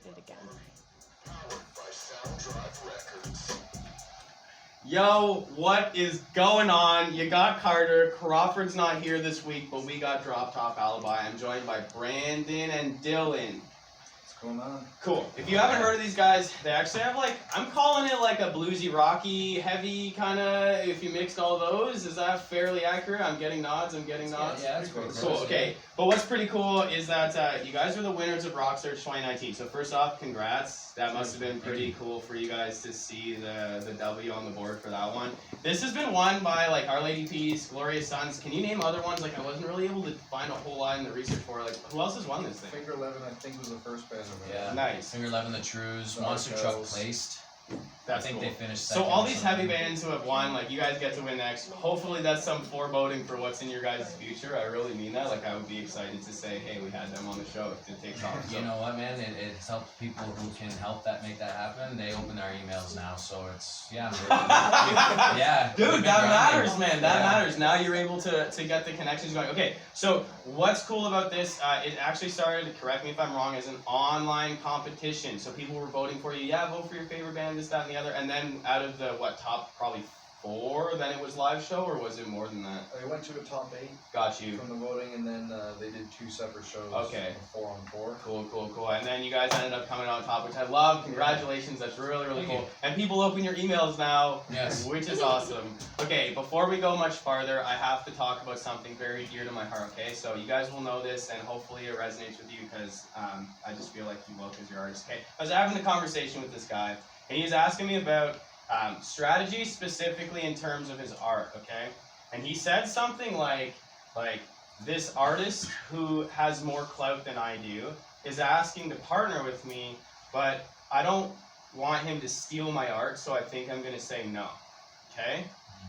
it again. Yo, what is going on? You got Carter. Crawford's not here this week, but we got Drop Top Alibi. I'm joined by Brandon and Dylan. What's going on? Cool. If you haven't heard of these guys, they actually have I'm calling it like a bluesy, rocky, heavy kind of, if you mixed all those. Is that fairly accurate? I'm getting nods. Yeah, that's cool. Okay. But what's pretty cool is that you guys are the winners of Rock Search 2019. So first off, congrats. That must have been pretty cool for you guys to see the W on the board for that one. This has been won by Our Lady Peace, Glorious Sons. Can you name other ones? I wasn't really able to find a whole lot in the research for it. Who else has won this thing? Finger 11, I think, was the first band. Yeah. Nice. Finger 11, the Trues, Monster Truck placed. That's I think cool. they finished second. So all these heavy bands who have won, you guys get to win next. Hopefully that's some foreboding for what's in your guys' future. I really mean that. I would be excited to say, hey, we had them on the show if it takes off. So. You know what, man? It helps people who can help make that happen. They open our emails now, so it's yeah. Dude, that matters, man. That matters. Now you're able to get the connections going. Okay, so what's cool about this? It actually started, correct me if I'm wrong, as an online competition. So people were voting for you. Yeah, vote for your favorite band, this, that, and the other. And then out of the top probably 4, then it was live show, or was it more than that? They went to a top 8. Got you. From the voting, and then they did 2 separate shows. Okay. 4-on-4. Cool. And then you guys ended up coming on top, which I love. Congratulations. That's really, really cool. And people open your emails now, which is awesome. Okay, before we go much farther, I have to talk about something very dear to my heart, okay? So you guys will know this, and hopefully it resonates with you, because I just feel like you will, because you're artists. Okay, I was having a conversation with this guy, and he was asking me about strategy, specifically in terms of his art, okay? And he said something like this artist who has more clout than I do is asking to partner with me, but I don't want him to steal my art, so I think I'm going to say no, okay?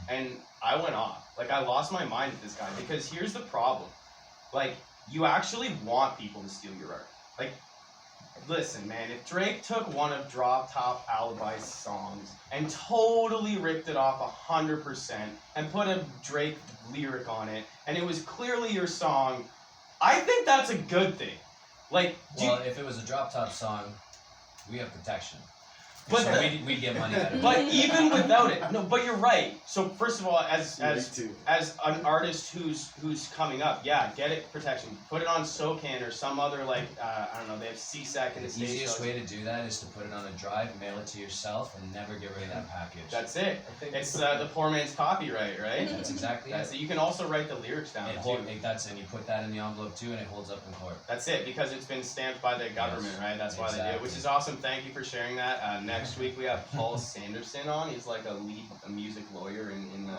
And I went off. I lost my mind with this guy, because here's the problem. You actually want people to steal your art. Listen, man, if Drake took one of Drop Top Alibi's songs and totally ripped it off 100% and put a Drake lyric on it, and it was clearly your song, I think that's a good thing. If it was a Drop Top song, we have protection. But so we'd get money out of it. But even without it, no. But you're right. So first of all, as an artist who's coming up, yeah, get it protection. Put it on SoCan or some other I don't know. They have CSAC in the States. The easiest way to do that is to put it on a drive, mail it to yourself, and never get rid of that package. That's it. It's the poor man's copyright, right? That's exactly it. So you can also write the lyrics down. And you put that in the envelope too, and it holds up in court. That's it, because it's been stamped by the government, right? That's why they do it, which is awesome. Thank you for sharing that. Next week we have Paul Sanderson on. He's a music lawyer in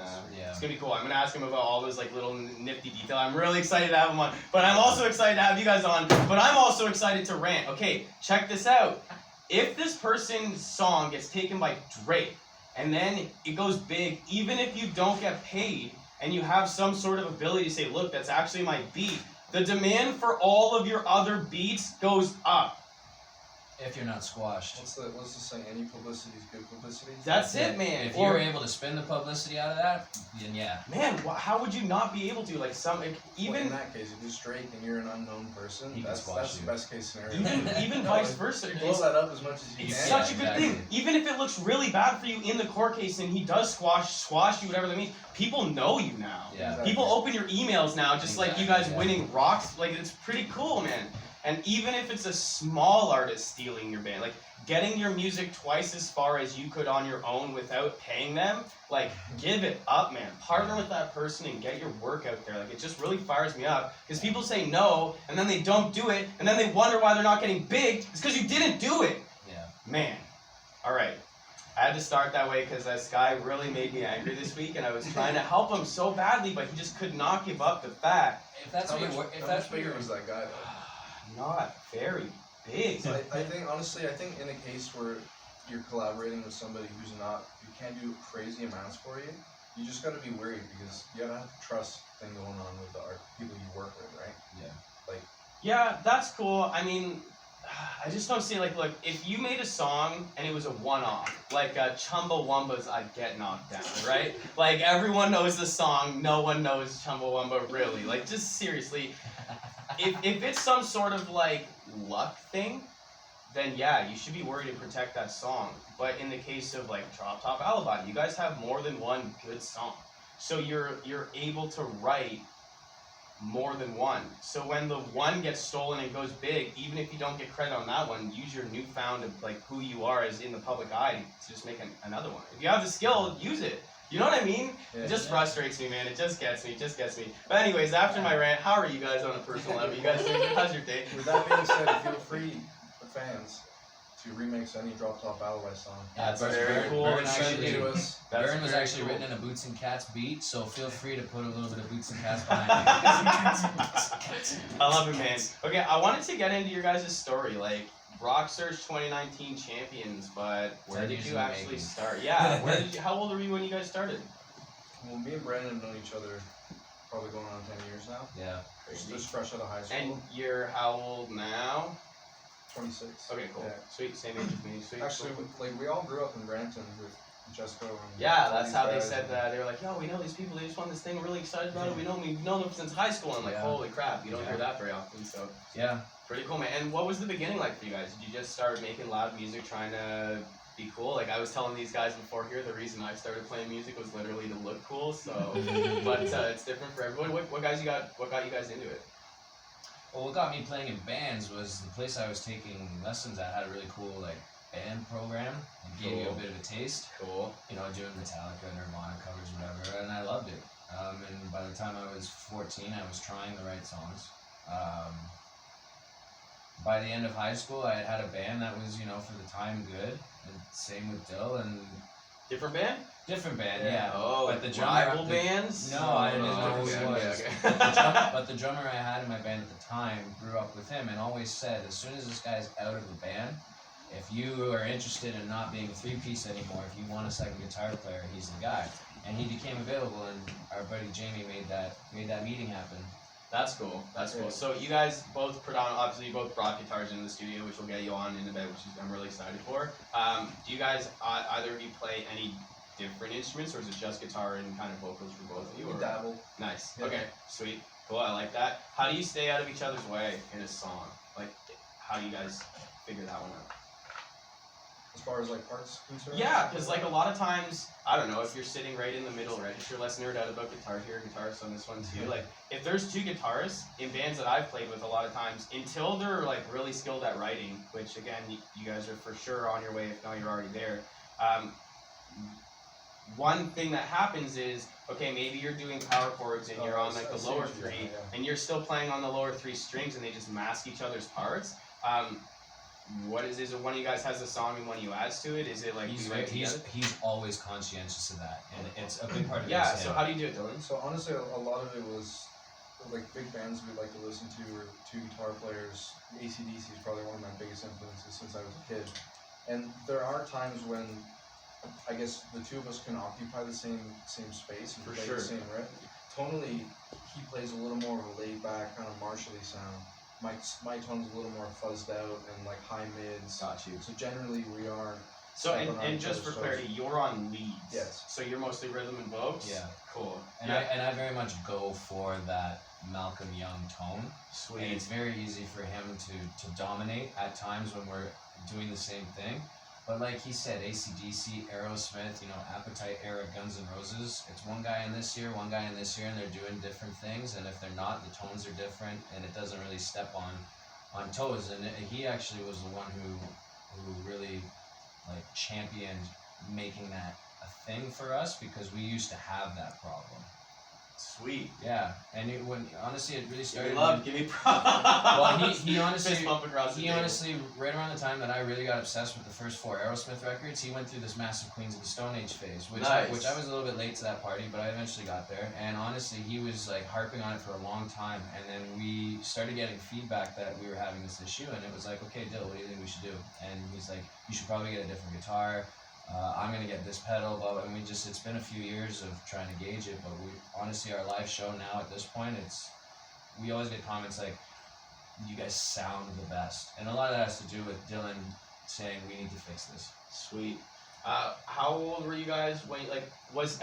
It's gonna be cool. I'm gonna ask him about all those little nifty details. I'm really excited to have him on, but I'm also excited to have you guys on. But I'm also excited to rant. Okay, check this out. If this person's song gets taken by Drake and then it goes big, even if you don't get paid and you have some sort of ability to say, look, that's actually my beat, the demand for all of your other beats goes up. If you're not squashed. What's the saying? Any publicity is good publicity? That's it, man. If you're able to spin the publicity out of that, then yeah. Man, how would you not be able to? Even in that case, if it's Drake and you're an unknown person, that's the best case scenario. Even vice versa. You blow that up as much as you can. It's such a good thing. Even if it looks really bad for you in the court case and he does squash you, whatever that means, people know you now. Yeah. Exactly. People open your emails now, just like you guys winning rocks. It's pretty cool, man. And even if it's a small artist stealing your band, getting your music twice as far as you could on your own without paying them, give it up, man. Partner with that person and get your work out there. It just really fires me up, because people say no, and then they don't do it, and then they wonder why they're not getting big. It's because you didn't do it. Yeah. Man. All right. I had to start that way because this guy really made me angry this week, and I was trying to help him so badly, but he just could not give up the fact. How much bigger was that guy, though? Not very big. I think in a case where you're collaborating with somebody who can't do crazy amounts for you, you just got to be worried, because you gotta have a trust thing going on with the people you work with, right? Yeah. Yeah, that's cool. I mean, I just don't see, look, if you made a song and it was a one-off, Chumbawamba's I Get Knocked Down, right? Everyone knows the song, no one knows Chumbawamba really. Just seriously, if it's some sort of, luck thing, then yeah, you should be worried to protect that song. But in the case of like Drop Top Alibi, you guys have more than one good song. So you're able to write more than one. So when the one gets stolen and goes big, even if you don't get credit on that one, use your newfound of like who you are as in the public eye to just make another one. If you have the skill, use it. You know what I mean? Yeah. It just frustrates me, man. It just gets me. But anyways, after my rant, how are you guys on a personal level? You guys, how's your day? With that being said, feel free, the fans, to remix any Drop Top Alibi song. Yeah, That's very cool. Burn Send it actually, to us. Burn was very actually cool. written in a Boots and Cats beat, so feel free to put a little bit of Boots and Cats behind it. I love it, man. Okay, I wanted to get into your guys' story, like Rock Search 2019 champions, but where 10 did years you in the actually making. start? Yeah, where did you? How old were you when you guys started? Well, me and Brandon have known each other probably going on 10 years now. Yeah. Just fresh out of high school. And you're how old now? 26. Okay, cool. Yeah. Sweet, same age as me. Sweet. Actually, we all grew up in Brampton with Jessica and Yeah, all that's these how they guys said and- that. They were like, yo, we know these people, they just won this thing, we're really excited about it. We've known them since high school. And I'm like, Yeah. holy crap, you don't Yeah. hear that very often, so Yeah. pretty cool, man. And what was the beginning like for you guys? Did you just start making loud music, trying to be cool? Like I was telling these guys before here, the reason I started playing music was literally to look cool. So, but it's different for everyone. What got you guys into it? Well, what got me playing in bands was the place I was taking lessons at had a really cool like band program. It gave you a Cool. bit of a taste. Cool. You know, doing Metallica, Nirvana covers, whatever, and I loved it. And by the time I was 14, I was trying the right songs. By the end of high school, I had a band that was, you know, for the time good. And same with Dill and Different band? different band, Yeah. yeah. Oh, But the drummer- rival bands? No, I didn't know who okay, he was. okay, But the okay. but the drummer I had in my band at the time grew up with him and always said, as soon as this guy's out of the band, if you are interested in not being a three-piece anymore, if you want a second guitar player, he's the guy. And he became available, and our buddy Jamie made that meeting happen. That's cool. That's cool. Yeah. So you guys both obviously you both brought guitars into the studio, which we'll get you on in a bit, which I'm really excited for. Do you guys either of you play any different instruments, or is it just guitar and kind of vocals for both of you? We Or? dabble. Nice. Yeah. Okay. Sweet. Cool. I like that. How do you stay out of each other's way in a song? Like, how do you guys figure that one out? As far as like parts concerned? Yeah, because like a lot of times, I don't know, if you're sitting right in the middle, right? If you're less nerd out about guitar here, guitarist on this one too. Like, if there's two guitarists in bands that I've played with a lot of times, until they're like really skilled at writing, which again, you guys are for sure on your way, if not you're already there. One thing that happens is, okay, maybe you're doing power chords and you're on like I the see lower what you're three, doing, yeah. and you're still playing on the lower three strings, and they just mask each other's parts. What is it? One of you guys has a song and one of you adds to it? Is it like He's you write together? he's always conscientious of that, and it's a big part of Yeah. his So him. how do you do it, Dylan? So honestly, a lot of it was like big bands we like to listen to were two guitar players. AC/DC is probably one of my biggest influences since I was a kid. And there are times when I guess the two of us can occupy the same space and For play sure. the same riff. Tonally, he plays a little more of a laid back, kind of martially sound. My tone's a little more fuzzed out and like high mids. Got you. So generally we are. So stepping on and each just for other's clarity, toes. you're on leads. Yes. So you're mostly rhythm and vocals. Yeah. Cool. And I very much go for that Malcolm Young tone. And Sweet. it's very easy for him to dominate at times when we're doing the same thing. But like he said, AC/DC, Aerosmith, you know, Appetite era, Guns N' Roses, it's one guy in this year, one guy in this year, and they're doing different things. And if they're not, the tones are different, and it doesn't really step on toes. And he actually was the one who really like championed making that a thing for us, because we used to have that problem. Sweet. Yeah, and honestly, it really started. Give me props. Well, he honestly, Fist bump across the he table. honestly, right around the time that I really got obsessed with the first 4 Aerosmith records, he went through this massive Queens of the Stone Age phase, which I was a little bit late to that party, but I eventually got there. And honestly, he was like harping on it for a long time, and then we started getting feedback that we were having this issue, and it was like, okay, Dill, what do you think we should do? And he's like, you should probably get a different guitar. I'm gonna get this pedal, blah, blah. And it's been a few years of trying to gauge it, but honestly, our live show now at this point, we always get comments like, you guys sound the best. And a lot of that has to do with Dylan saying, we need to fix this. Sweet. How old were you guys when, like, was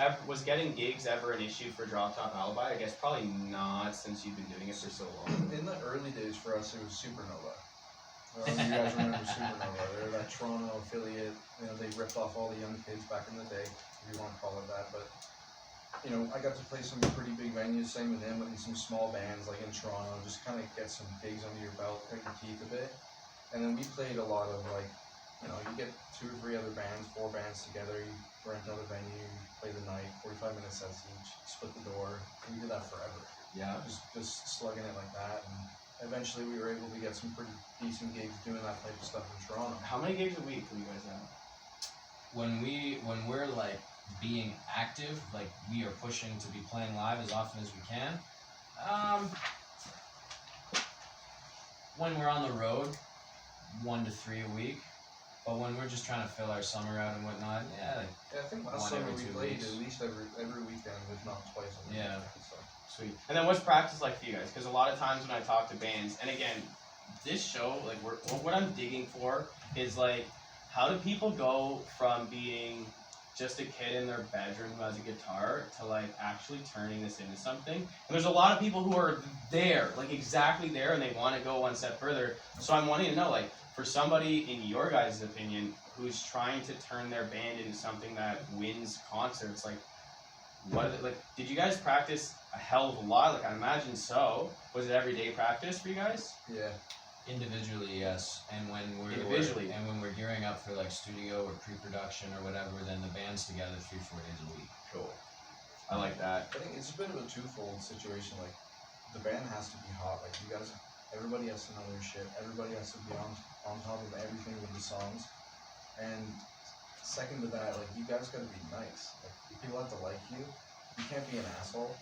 getting gigs ever an issue for Drop Top Alibi? I guess probably not, since you've been doing it for so long. In the early days for us, it was Supernova. You guys remember Supernova? They're that Toronto affiliate. You know, they ripped off all the young kids back in the day, if you want to call it that. But you know, I got to play some pretty big venues, same with him, and some small bands like in Toronto. Just kind of get some gigs under your belt, cut your teeth a bit. And then we played a lot of like, you know, you get 2 or 3 other bands, 4 bands together. You rent out a venue, you play the night, 45-minute sets each, split the door. We did that forever. Yeah. Just slugging it like that, and eventually we were able to get some pretty decent gigs doing that type of stuff in Toronto. How many gigs a week do you guys have? When we're like being active, like we are pushing to be playing live as often as we can. When we're on the road, 1 to 3 a week. But when we're just trying to fill our summer out and whatnot, I think last summer we played at least every weekend, if not twice a week. Yeah. So. Sweet. And then what's practice like for you guys? Because a lot of times when I talk to bands, and again, this show, like what I'm digging for is like, how do people go from being just a kid in their bedroom who has a guitar to like actually turning this into something? And there's a lot of people who are there, like exactly there, and they want to go one step further. So I'm wanting to know, like, for somebody in your guys' opinion who's trying to turn their band into something that wins concerts, like, did you guys practice a hell of a lot? Like, I imagine so. Was it everyday practice for you guys? Yeah. Individually, yes. And when we're gearing up for like studio or pre-production or whatever, then the band's together 3-4 days a week. Cool. I like that. I think it's a bit of a twofold situation. Like, the band has to be hot. Like, you guys, everybody has to know their shit. Everybody has to be on top of everything with the songs. And second to that, like, you guys gotta be nice. Like, people have to like you. You can't be an asshole.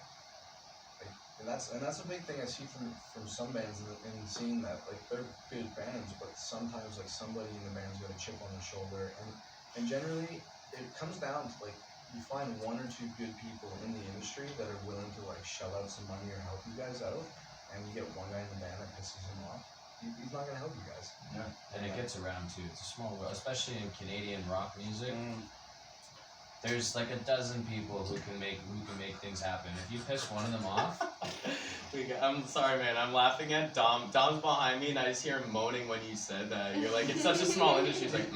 Like, and that's a big thing I see from some bands in seeing that. Like, they're good bands, but sometimes like somebody in the band's got a chip on their shoulder, and generally it comes down to like, you find 1 or 2 good people in the industry that are willing to like shell out some money or help you guys out, and you get one guy in the band that pisses him off. He's not gonna help you guys. Yeah. And it gets around too. It's a small world, especially in Canadian rock music. There's like a dozen people who can make things happen. If you piss one of them off, I'm sorry, man. I'm laughing at Dom. Dom's behind me, and I just hear him moaning when you said that. You're like, it's such a small industry. He's like,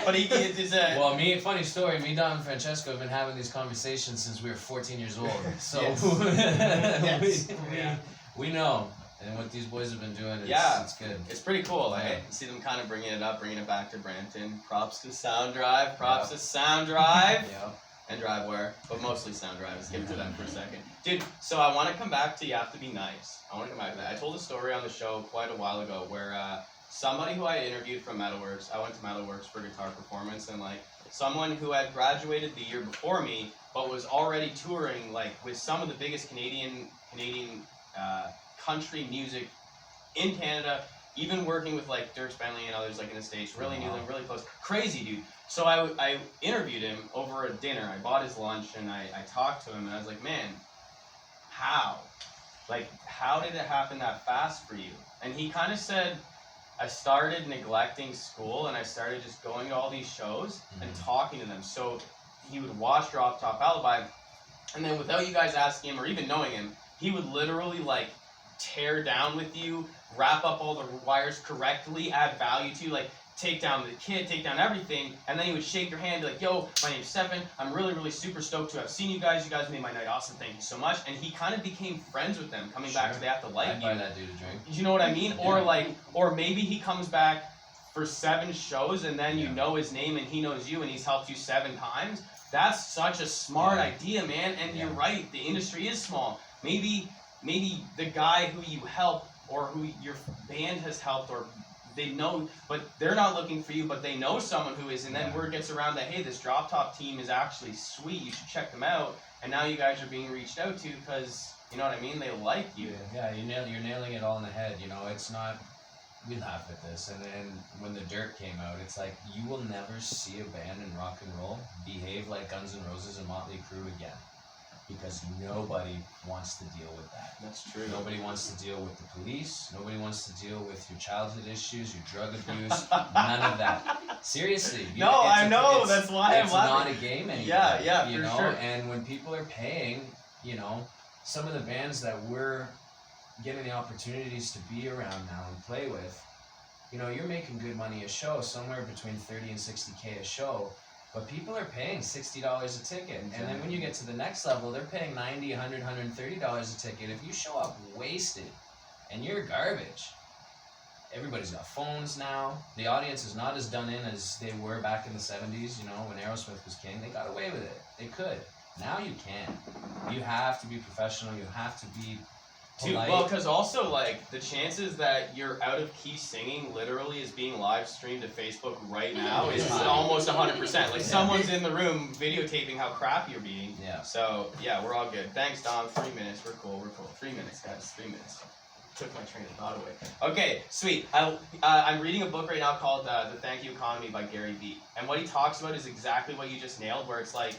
But he is a. Well, funny story. Me, Dom, and Francesco have been having these conversations since we were 14 years old. So we know. And what these boys have been doing, it's good. It's pretty cool. I see them kind of bringing it back to Brampton. Props to Sound Drive. Props to Sound Drive. And DriveWire, but mostly Sound Drive. Let's get to them for a second. Dude, so I want to come back to You Have to Be Nice. I want to come back to that. I told a story on the show quite a while ago where somebody who I interviewed from Metalworks, I went to Metalworks for guitar performance, and like someone who had graduated the year before me, but was already touring like with some of the biggest Canadian country music in Canada, even working with like Dirk Bentley and others like in the States, really knew them, really close. Crazy dude. So I interviewed him over a dinner. I bought his lunch and I talked to him, and I was like, man, how? Like, how did it happen that fast for you? And he kind of said, I started neglecting school and I started just going to all these shows and talking to them. So he would watch Drop Top Alibi, and then without you guys asking him or even knowing him, he would literally like tear down with you, wrap up all the wires correctly, add value to you, like take down the kit, take down everything, and then he would shake your hand, be like, yo, my name's Stefan, I'm really, really super stoked to have seen you guys made my night awesome, thank you so much. And he kind of became friends with them, coming back to They Have to Like I'd buy that dude a drink. You know what I mean? Yeah. Or maybe he comes back for 7 shows, and then you know his name, and he knows you, and he's helped you 7 times. That's such a smart idea, man, and you're right, the industry is small. Maybe the guy who you help or who your band has helped, or they know, but they're not looking for you, but they know someone who is, and then word gets around that, hey, this Drop Top team is actually sweet, you should check them out, and now you guys are being reached out to because, you know what I mean, they like you. Yeah, you're nailing it all in the head, you know, it's not, we laugh at this, and then when the Dirt came out, it's like, you will never see a band in rock and roll behave like Guns N' Roses and Motley Crue again. Because nobody wants to deal with that. That's true. Nobody wants to deal with the police. Nobody wants to deal with your childhood issues, your drug abuse, none of that. Seriously. No, I know. That's why I'm laughing. It's not a game anymore. Yeah, you for know? sure. And when people are paying, you know, some of the bands that we're getting the opportunities to be around now and play with, you know, you're making good money a show, somewhere between 30 and 60K a show, but people are paying $60 a ticket. And then when you get to the next level, they're paying $90, $100, $130 a ticket. If you show up wasted and you're garbage, everybody's got phones now. The audience is not as done in as they were back in the 70s, you know, when Aerosmith was king. They got away with it. They could. Now you can't. You have to be professional. You have to be polite. Dude, well, because also, like, the chances that you're out of key singing literally is being live streamed to Facebook right now is almost 100%. Like, someone's in the room videotaping how crap you're being. Yeah. So, yeah, we're all good. Thanks, Dom. 3 minutes. We're cool. 3 minutes, guys. 3 minutes. Took my train of thought away. Okay, sweet. I'm reading a book right now called The Thank You Economy by Gary Vee. And what he talks about is exactly what you just nailed, where it's like,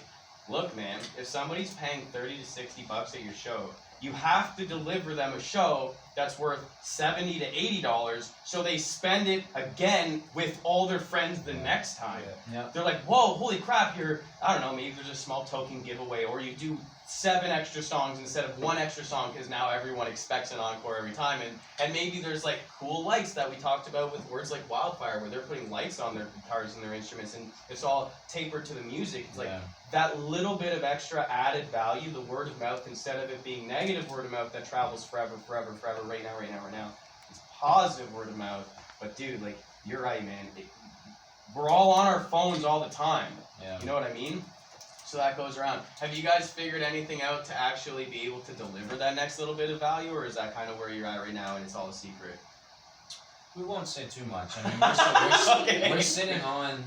look, man, if somebody's paying 30 to 60 bucks at your show, you have to deliver them a show that's worth $70 to $80, so they spend it again with all their friends the next time. Yeah. They're like, whoa, holy crap, I don't know, maybe there's a small token giveaway, or you do 7 extra songs instead of 1 extra song, because now everyone expects an encore every time. And maybe there's like cool lights that we talked about with words like Wildfire, where they're putting lights on their guitars and their instruments, and it's all tapered to the music. It's like that little bit of extra added value, the word of mouth, instead of it being negative word of mouth that travels forever, right now. It's positive word of mouth. But dude, like, you're right, man. We're all on our phones all the time. Yeah. You know what I mean? So that goes around. Have you guys figured anything out to actually be able to deliver that next little bit of value, or is that kind of where you're at right now and it's all a secret? We won't say too much. I mean, Okay. we're sitting on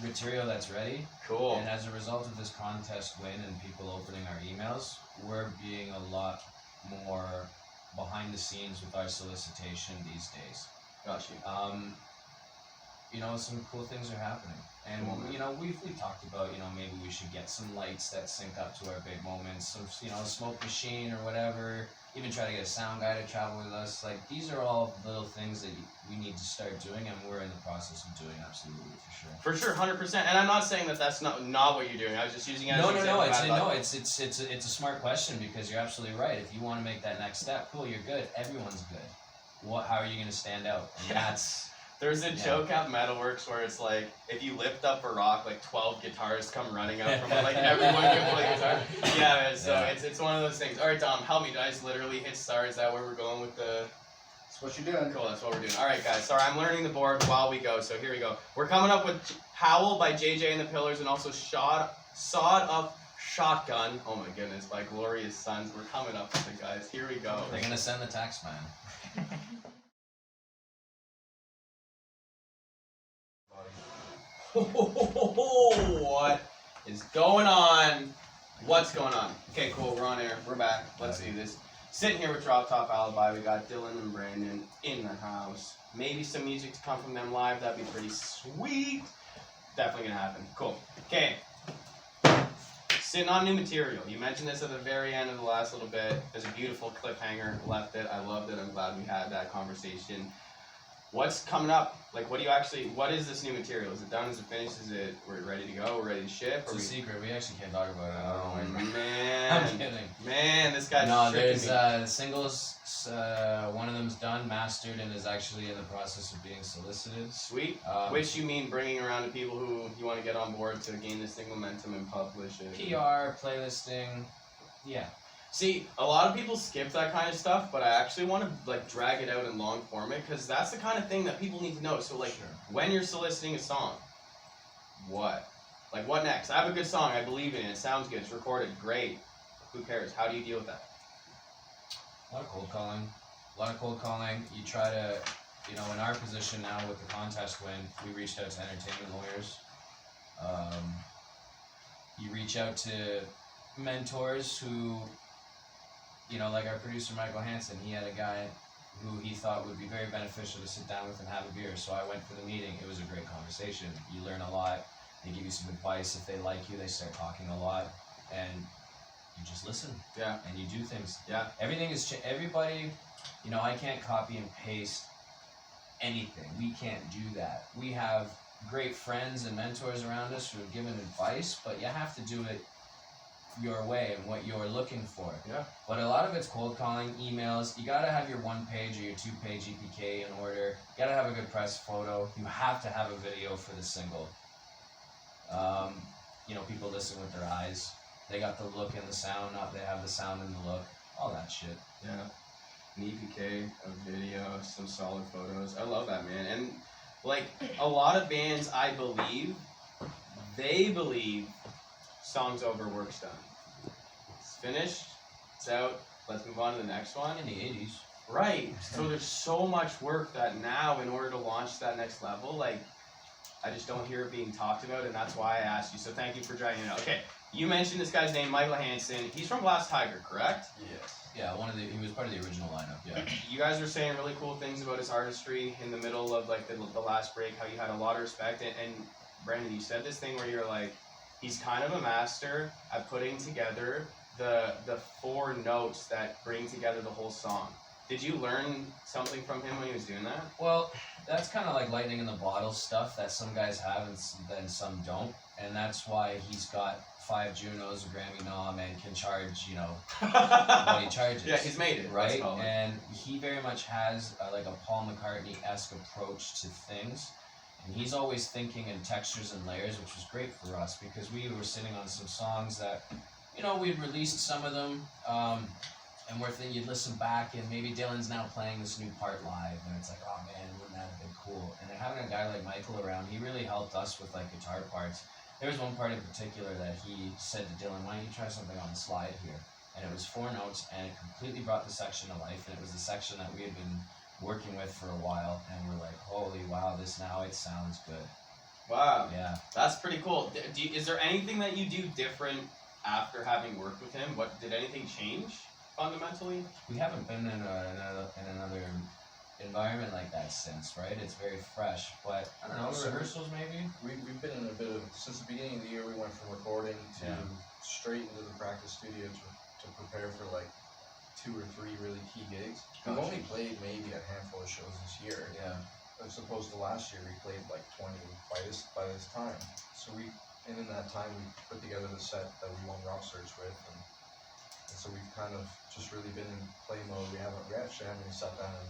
material that's ready. Cool. And as a result of this contest win and people opening our emails, we're being a lot more behind the scenes with our solicitation these days. Got you. You know, some cool things are happening. And, you know, we've talked about, you know, maybe we should get some lights that sync up to our big moments, some, you know, smoke machine or whatever, even try to get a sound guy to travel with us. Like, these are all little things that we need to start doing, and we're in the process of doing, absolutely, for sure. For sure, 100%. And I'm not saying that that's not what you're doing. I was just using it as an example. It's a smart question, because you're absolutely right. If you want to make that next step, cool, you're good. Everyone's good. How are you going to stand out? And that's... There's a joke at Metalworks where it's like, if you lift up a rock, like 12 guitars come running out from it, like everyone can play guitar. Yeah, so it's one of those things. All right, Dom, help me. Did I just literally hit start? Is that where we're going with the... That's what you're doing. Cool, that's what we're doing. All right, guys. Sorry, I'm learning the board while we go, so here we go. We're coming up with Howl by JJ and the Pillars, and also Sawed Up Shotgun, oh my goodness, by Glorious Sons. We're coming up with it, guys. Here we go. They're going to send the tax man. What is going on? What's going on? Okay, cool. We're on air. We're back. Let's do this. Sitting here with Drop Top Alibi. We got Dylan and Brandon in the house. Maybe some music to come from them live. That'd be pretty sweet. Definitely gonna happen. Cool. Okay. Sitting on new material. You mentioned this at the very end of the last little bit. There's a beautiful cliffhanger. Left it. I loved it. I'm glad we had that conversation. What's coming up? Like, what is this new material? Is it done? Is it finished? We're ready to go? We're ready to ship? It's a secret. We actually can't talk about it. I don't know. Man. I'm kidding. Man, this guy's there's singles. One of them's done, mastered, and is actually in the process of being solicited. Sweet. Which you mean bringing around to people who you want to get on board to gain this thing momentum and publish it. PR, playlisting, yeah. See, a lot of people skip that kind of stuff, but I actually want to like drag it out in long format, because that's the kind of thing that people need to know. So like, when you're soliciting a song, what? Like, what next? I have a good song, I believe in it, it sounds good, it's recorded, great. Who cares? How do you deal with that? A lot of cold calling. You try to, you know, in our position now with the contest win, we reached out to entertainment lawyers. You reach out to mentors who, you know, like our producer Michael Hansen, he had a guy who he thought would be very beneficial to sit down with and have a beer. So I went for the meeting. It was a great conversation. You learn a lot. They give you some advice. If they like you, they start talking a lot, and you just listen. Yeah. And you do things. Yeah. Everything is everybody. You know, I can't copy and paste anything. We can't do that. We have great friends and mentors around us who have given advice, but you have to do it your way and what you're looking for. Yeah. But a lot of it's cold calling, emails. You gotta have your 1-page or your 2-page EPK in order. You gotta have a good press photo. You have to have a video for the single. You know, people listen with their eyes. They got the look and the sound, not they have the sound and the look. All that shit. Yeah. An EPK, a video, some solid photos. I love that, man. And like a lot of bands, I believe, they believe song's over, work's done. It's finished, it's out, let's move on to the next one. In the 80s. Right. So there's so much work that now, in order to launch that next level, like, I just don't hear it being talked about, and that's why I asked you. So thank you for dragging it out. Okay, you mentioned this guy's name, Michael Hansen. He's from Glass Tiger, correct? Yes. Yeah, he was part of the original lineup, yeah. You guys were saying really cool things about his artistry in the middle of like the last break, how you had a lot of respect. And Brandon, you said this thing where you're like, he's kind of a master at putting together the 4 notes that bring together the whole song. Did you learn something from him when he was doing that? Well, that's kind of like lightning in the bottle stuff that some guys have and then some don't. And that's why he's got 5 Junos, a Grammy nom, and can charge, you know, what he charges. Yeah, he's made it. Right? And he very much has like a Paul McCartney-esque approach to things. And he's always thinking in textures and layers, which was great for us because we were sitting on some songs that, you know, we'd released some of them, and we're thinking, you'd listen back and maybe Dylan's now playing this new part live, and it's like, oh man, wouldn't that have been cool? And then having a guy like Michael around, he really helped us with like guitar parts. There was one part in particular that he said to Dylan, why don't you try something on the slide here? And it was 4 notes, and it completely brought the section to life, and it was the section that we had been working with for a while, and we're like, holy wow, it sounds good. Wow. Yeah. That's pretty cool. Is there anything that you do different after having worked with him? Did anything change fundamentally? We haven't been in another environment like that since, right? It's very fresh, but I don't know, rehearsals maybe? We've been in a bit of, since the beginning of the year, we went from recording to straight into the practice studio to prepare for like 2 or 3 really key gigs. Gotcha. We've only played maybe a handful of shows this year. Yeah. As opposed to last year, we played like 20 by this time. So in that time, we put together the set that we won Rock Search with, and so we've kind of just really been in play mode. We actually haven't even sat down and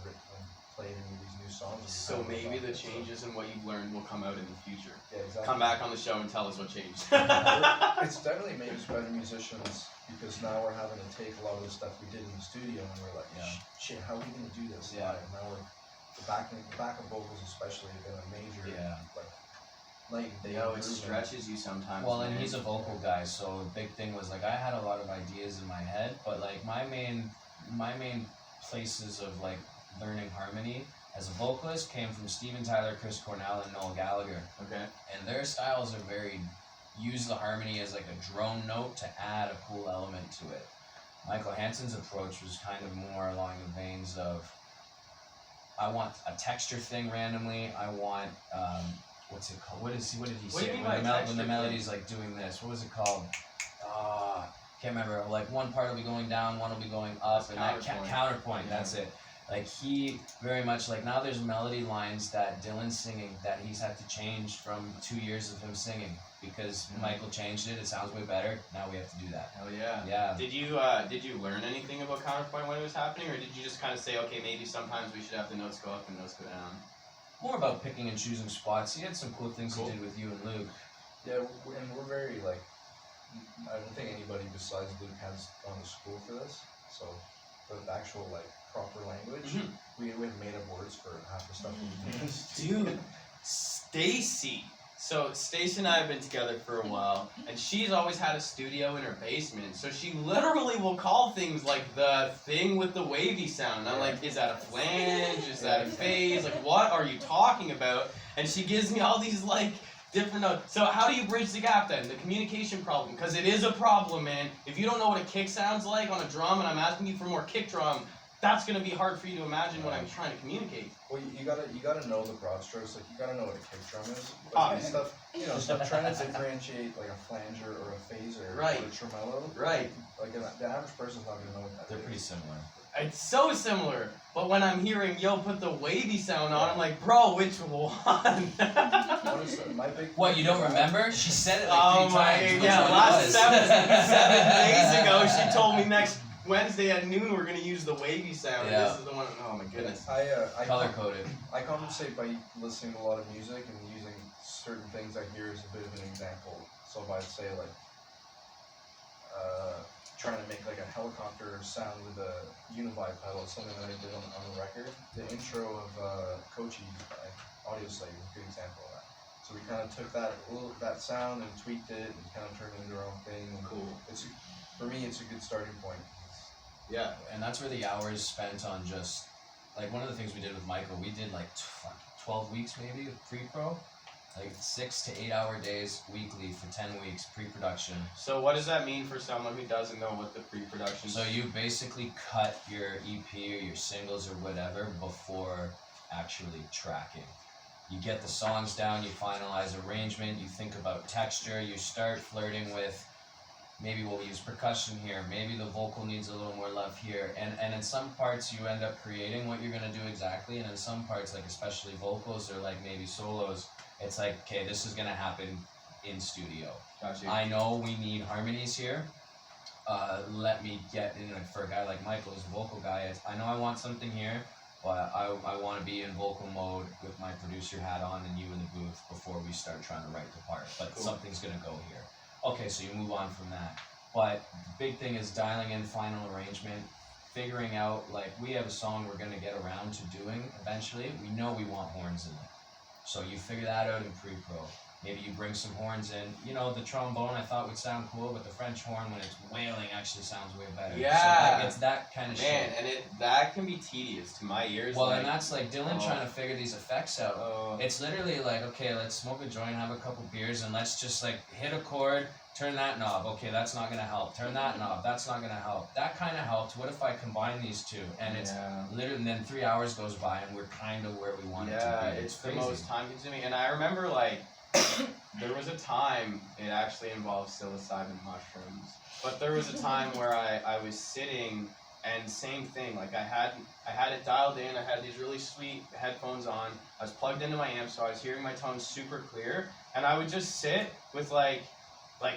played any of these new songs. So maybe the changes in what you've learned will come out in the future. Yeah, exactly. Come back on the show and tell us what changed. It's definitely made us better musicians because now we're having to take a lot of the stuff we did in the studio and we're like, shit, how are we going to do this live? Now the backup vocals especially have been a major like night and day. It stretches you sometimes. Well, and he's a vocal guy, so the big thing was like I had a lot of ideas in my head, but like my main places of like learning harmony as a vocalist came from Steven Tyler, Chris Cornell, and Noel Gallagher. Okay. And their styles are very use the harmony as like a drone note to add a cool element to it. Michael Hansen's approach was kind of more along the veins of I want a texture thing randomly. I want what's it called? What did he say? When the melody's like doing this, what was it called? Can't remember. Like one part will be going down, one will be going up, and that counterpoint. That's it. Like he very much like now there's melody lines that Dylan's singing that he's had to change from 2 years of him singing because Michael changed it. It sounds way better. Now we have to do that. Hell yeah. Yeah. Did you learn anything about counterpoint when it was happening, or did you just kind of say, okay, maybe sometimes we should have the notes go up and notes go down? More about picking and choosing spots. He had some cool things he did with you and Luke. Yeah, and we're very like I don't think anybody besides Luke has gone to school for this. So the actual like proper language, we have made up words for half the stuff we use. Dude, Stacy. So Stacy and I have been together for a while, and she's always had a studio in her basement. So she literally will call things like the thing with the wavy sound. And I'm like, is that a flange? Is that a phase? Like, what are you talking about? And she gives me all these like different notes. So how do you bridge the gap then? The communication problem, because it is a problem, man. If you don't know what a kick sounds like on a drum, and I'm asking you for more kick drum, that's gonna be hard for you to imagine what I'm trying to communicate. Well, you gotta know the broad strokes. Like you gotta know what a kick drum is. Like stuff, stuff trying to differentiate like a flanger or a phaser or a tremolo. Right. Like the average person's not gonna know what that is. They're pretty similar. it's so similar. But when I'm hearing yo put the wavy sound on, I'm like, bro, which one? Honestly, my big What, you don't remember? She said it like Oh 3 my, times. yeah, Which one last it was? 7 days ago, she told me next Wednesday at noon we're gonna use the wavy sound. Yeah. This is the one. Oh my goodness. I Color coded. I compensate by listening to a lot of music and using certain things I hear as a bit of an example. So if I'd say like, trying to make like a helicopter sound with a unified pedal, something that I did on the record. The intro of Kochi by Audio Slave is a good example of that. So we kind of took that sound and tweaked it and kind of turned it into our own thing. And Cool. For me, it's a good starting point. Yeah. And that's where the hours spent on just, like one of the things we did with Michael, we did like 12 weeks maybe of pre-pro. Like 6 to 8 hour days weekly for 10 weeks pre-production. So what does that mean for someone who doesn't know what the pre-production? So you basically cut your EP or your singles or whatever before actually tracking. You get the songs down, you finalize arrangement, you think about texture, you start flirting with maybe we'll use percussion here, maybe the vocal needs a little more love here, and in some parts you end up creating what you're gonna do exactly, and in some parts, like especially vocals or like maybe solos, it's like, okay, this is gonna happen in studio. Gotcha. I know we need harmonies here. Let me get in. For a guy like Michael, who's a vocal guy, I know I want something here, but I want to be in vocal mode with my producer hat on and you in the booth before we start trying to write the part. But Cool. Something's gonna go here. Okay, so you move on from that. But the big thing is dialing in final arrangement, figuring out, like, we have a song we're gonna get around to doing eventually. We know we want horns in it. So you figure that out in pre-pro. Maybe you bring some horns in. You know, the trombone I thought would sound cool, but the French horn when it's wailing actually sounds way better. Yeah. So like, it's that kind of Man, shit. and that can be tedious to my ears. Well, like, and that's like Dylan trying to figure these effects out. It's literally like, okay, let's smoke a joint, have a couple beers, and let's just like hit a chord, turn that knob. Okay, that's not gonna help. Turn that knob. That's not gonna help. That kind of helped. What if I combine these two? And it's literally, and then 3 hours goes by, and we're kind of where we want it to be. It's the crazy. most time consuming. And I remember like there was a time it actually involved psilocybin mushrooms, but there was a time where I was sitting and same thing. Like I had it dialed in. I had these really sweet headphones on. I was plugged into my amp, so I was hearing my tones super clear. And I would just sit with like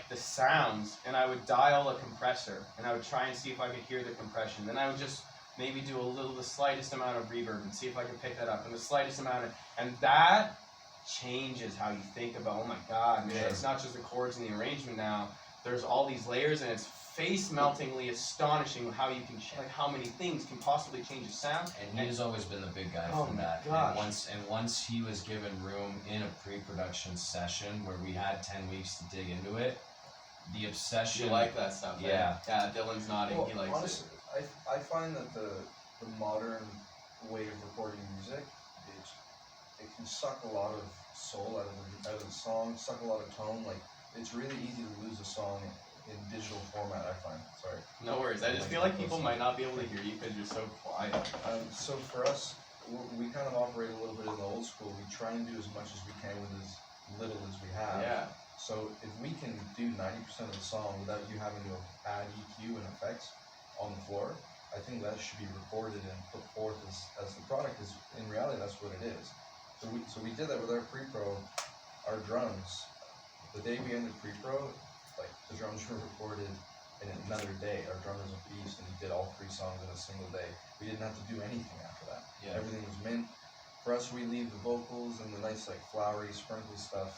the sounds, and I would dial a compressor, and I would try and see if I could hear the compression. Then I would just maybe do the slightest amount of reverb and see if I could pick that up, and the slightest amount and that changes how you think about, oh my god, man, it's not just the chords and the arrangement now. There's all these layers, and it's face-meltingly astonishing how you can, like, how many things can possibly change a sound. And he has always been the big guy Oh from my that. gosh. And once he was given room in a pre-production session where we had 10 weeks to dig into it, the obsession. You like that stuff, right? Yeah. Yeah, Dylan's nodding. Well, He likes honestly, I find that the modern way of recording music, it can suck a lot of soul out of the song, suck a lot of tone. Like, it's really easy to lose a song in digital format, I find. Sorry. No worries. I just feel like people might not be able to hear you because you're so quiet. So for us, we kind of operate a little bit in the old school. We try and do as much as we can with as little as we have. Yeah. So if we can do 90% of the song without you having to add EQ and effects on the floor, I think that should be recorded and put forth as the product is. In reality, that's what it is. So we did that with our pre-pro, our drums. The day we ended pre-pro, like, the drums were recorded in another day. Our drummer's a beast, and he did all 3 songs in a single day. We didn't have to do anything after that. Yeah. Everything was mint. For us, we leave the vocals and the nice, like, flowery, sprinkly stuff.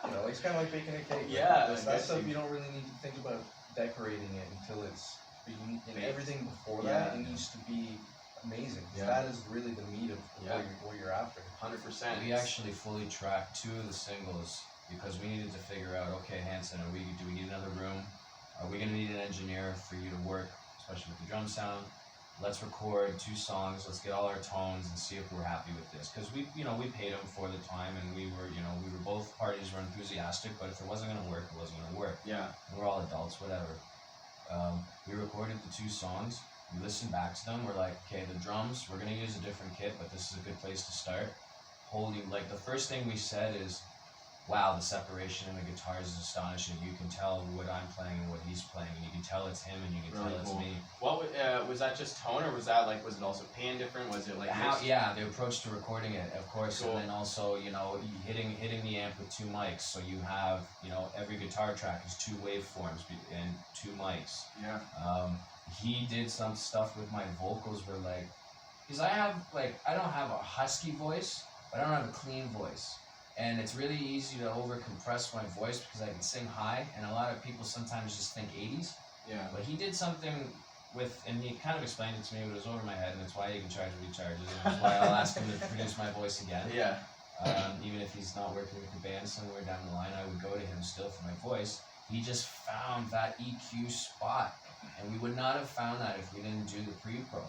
You know, it's kind of like baking a cake. Yeah, Like, that stuff you don't really need to think about decorating it until it's being, and everything before that, it needs to be amazing. Yeah. That is really the meat of what you're after. 100%. We actually fully tracked 2 of the singles because we needed to figure out, okay, Hanson, do we need another room? Are we going to need an engineer for you to work, especially with the drum sound? Let's record 2 songs, let's get all our tones and see if we're happy with this. Because we paid them for the time, and we were both parties were enthusiastic, but if it wasn't going to work, it wasn't going to work. Yeah. We're all adults, whatever. We recorded the 2 songs, we listened back to them, we're like, okay, the drums, we're going to use a different kit, but this is a good place to start. Like, the first thing we said is, wow, the separation in the guitars is astonishing. You can tell what I'm playing and what he's playing, and you can tell it's him, and you can Really tell cool. it's me. What was that just tone, or was that like, was it also pan different? Was it like Yeah, the approach to recording it, of course, cool. and then also, you know, hitting the amp with 2 mics, so you have, you know, every guitar track is 2 waveforms and 2 mics. Yeah. He did some stuff with my vocals where like, because I don't have a husky voice, but I don't have a clean voice. And it's really easy to over compress my voice because I can sing high, and a lot of people sometimes just think 80s. Yeah. But he did something with, and he kind of explained it to me, but it was over my head, and that's why he can charge what he charges, and that's why I'll ask him to produce my voice again. Yeah. Even if he's not working with the band somewhere down the line, I would go to him still for my voice. He just found that EQ spot, and we would not have found that if we didn't do the pre-pro.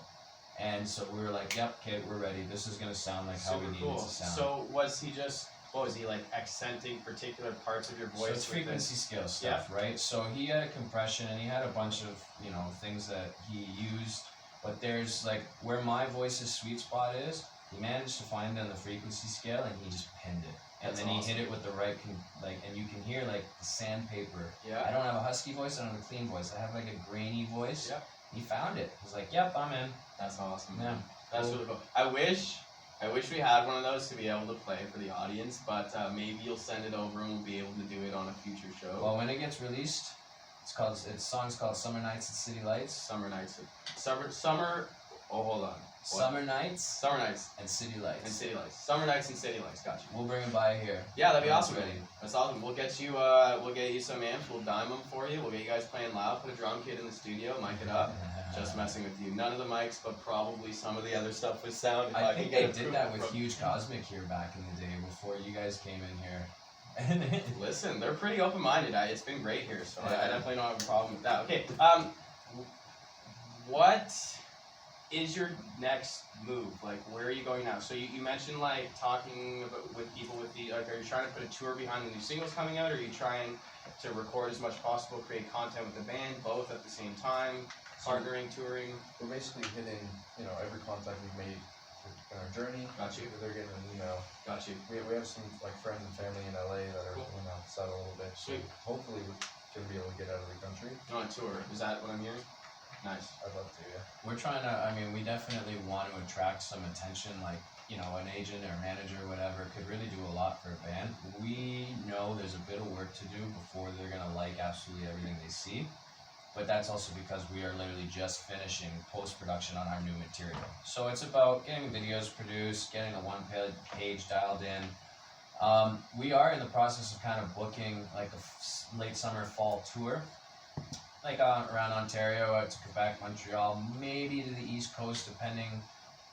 And so we were like, yep, okay, we're ready. This is going to sound like how we need it to sound. So was he just, what was he, like accenting particular parts of your voice? So it's frequency scale stuff, yeah. right? So he had a compression, and he had a bunch of, you know, things that he used. But there's like, where my voice's sweet spot is, he managed to find it on the frequency scale, and he just pinned it. And That's then awesome. he hit it with the right, and you can hear like the sandpaper. Yeah. I don't have a husky voice, I don't have a clean voice. I have like a grainy voice. Yep. He found it. He's like, yep, I'm in. That's awesome. Yeah. That's really cool. I wish we had one of those to be able to play for the audience, but maybe you'll send it over and we'll be able to do it on a future show. Well, when it gets released, song's called Summer Nights and City Lights. Summer Nights. Summer. Oh, hold on. What? Summer Nights and City Lights. And City Lights. Summer Nights and City Lights. Got you. We'll bring it by here. Yeah, that'd be When awesome. it's ready. That's awesome. We'll get you some amps. We'll dime them for you. We'll get you guys playing loud. Put a drum kit in the studio. Mic it up. Just messing with you. None of the mics, but probably some of the other stuff with sound. If I think can they get did that with Huge Cosmic here back in the day before you guys came in here. Listen, they're pretty open-minded. It's been great here, so I definitely don't have a problem with that. Okay, what is your next move? Like, where are you going now? So you mentioned like talking with people with the, like, are you trying to put a tour behind the new singles coming out, or are you trying to record as much possible, create content with the band, both at the same time, partnering, touring? We're basically hitting, you know, every contact we've made in our journey. Got you. They're getting an email. Got you. We have some like friends and family in LA that are going outside a little bit. Sweet. So hopefully we're gonna be able to get out of the country. On a tour, is that what I'm hearing? Nice. I'd love to, yeah. We're trying to, I mean, we definitely want to attract some attention, like, you know, an agent or manager or whatever could really do a lot for a band. We know there's a bit of work to do before they're going to like absolutely everything they see. But that's also because we are literally just finishing post-production on our new material. So it's about getting videos produced, getting a one-page dialed in. We are in the process of kind of booking like a late summer, fall tour. Like around Ontario, to Quebec, Montreal, maybe to the East Coast, depending,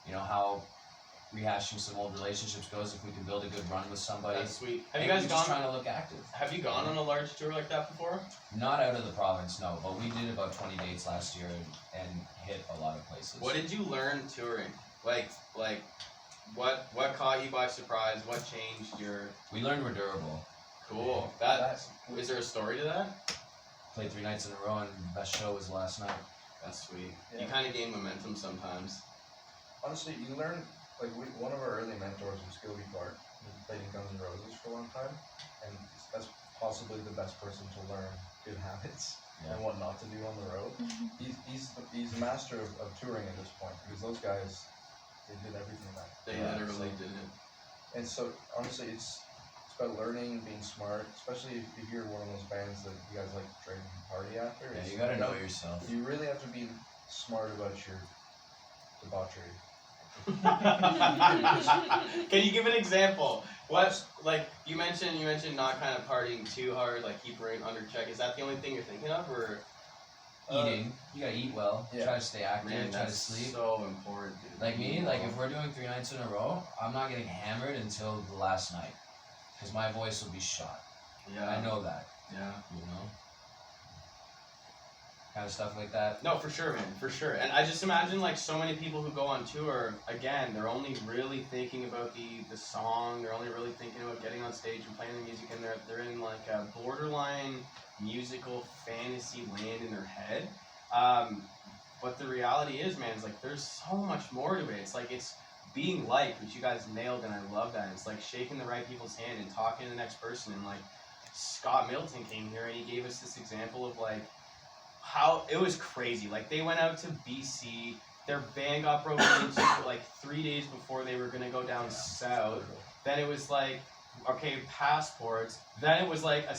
you know, how rehashing some old relationships goes. If we can build a good run with somebody. That's sweet. Have you Maybe guys we're just gone? trying to look active. Have you gone on a large tour like that before? Not out of the province, no. But we did about 20 dates last year and hit a lot of places. What did you learn touring? Like, what caught you by surprise? What changed your? We learned we're durable. Cool. Is there a story to that? Played 3 nights in a row, and the best show was last night. That's sweet. Yeah. You kind of gain momentum sometimes. Honestly, you learn, like one of our early mentors was Gilby Clark. He played in Guns N' Roses for a long time, and that's possibly the best person to learn good habits and what not to do on the road. He's a master of touring at this point, because those guys, they did everything back. They literally did it. And so honestly, it's about learning, being smart, especially if you're one of those bands that you guys like to drink and party after. Yeah, you gotta know yourself. You really have to be smart about your debauchery. Can you give an example? What, like, you mentioned not kind of partying too hard, like keep it under check. Is that the only thing you're thinking of, or? Eating. You gotta eat well. Yeah. Try to stay active. Man, try to that's sleep. so important, dude. Like me, like if we're doing 3 nights in a row, I'm not getting hammered until the last night. Because my voice will be shot. Yeah. I know that. Yeah. You know? Kind of stuff like that. No, for sure, man, for sure. And I just imagine like so many people who go on tour, again, they're only really thinking about the song, they're only really thinking about getting on stage and playing the music, and they're in like a borderline musical fantasy land in their head. But the reality is, man, it's like there's so much more to it. It's like it's being liked, which you guys nailed, and I love that. It's like shaking the right people's hand and talking to the next person. And like Scott Middleton came here and he gave us this example of like how it was crazy. Like they went out to BC, their van got broken into like 3 days before they were gonna go down south. Then it was like, okay, passports. Then it was like a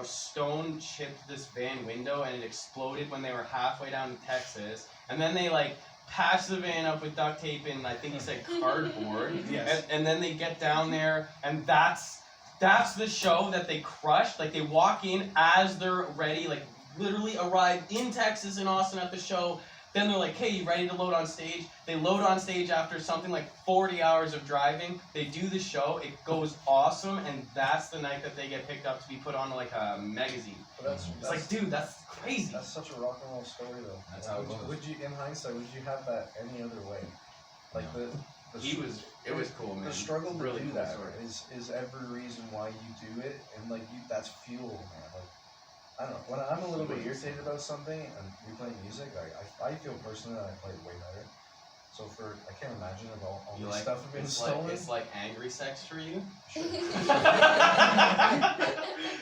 stone chipped this van window and it exploded when they were halfway down to Texas. And then they like patched the van up with duct tape and I think he said cardboard. Yes. And then they get down there and that's the show that they crushed. Like they walk in as they're ready, like literally arrive in Texas and Austin at the show. Then they're like, hey, you ready to load on stage? They load on stage after something like 40 hours of driving. They do the show. It goes awesome. And that's the night that they get picked up to be put on like a magazine. But it's like, dude, that's crazy. That's such a rock and roll story, though. That's how it goes. Would you, in hindsight, would you have that any other way? Like No. It was cool, man. The struggle to really do cool that story. is every reason why you do it, and like that's fuel, man. Like I don't know. When I'm a little bit irritated about something and we play music, I feel personally that I play way better. So I can't imagine if all You this like, stuff have been stolen. it's like angry sex for you? Sure.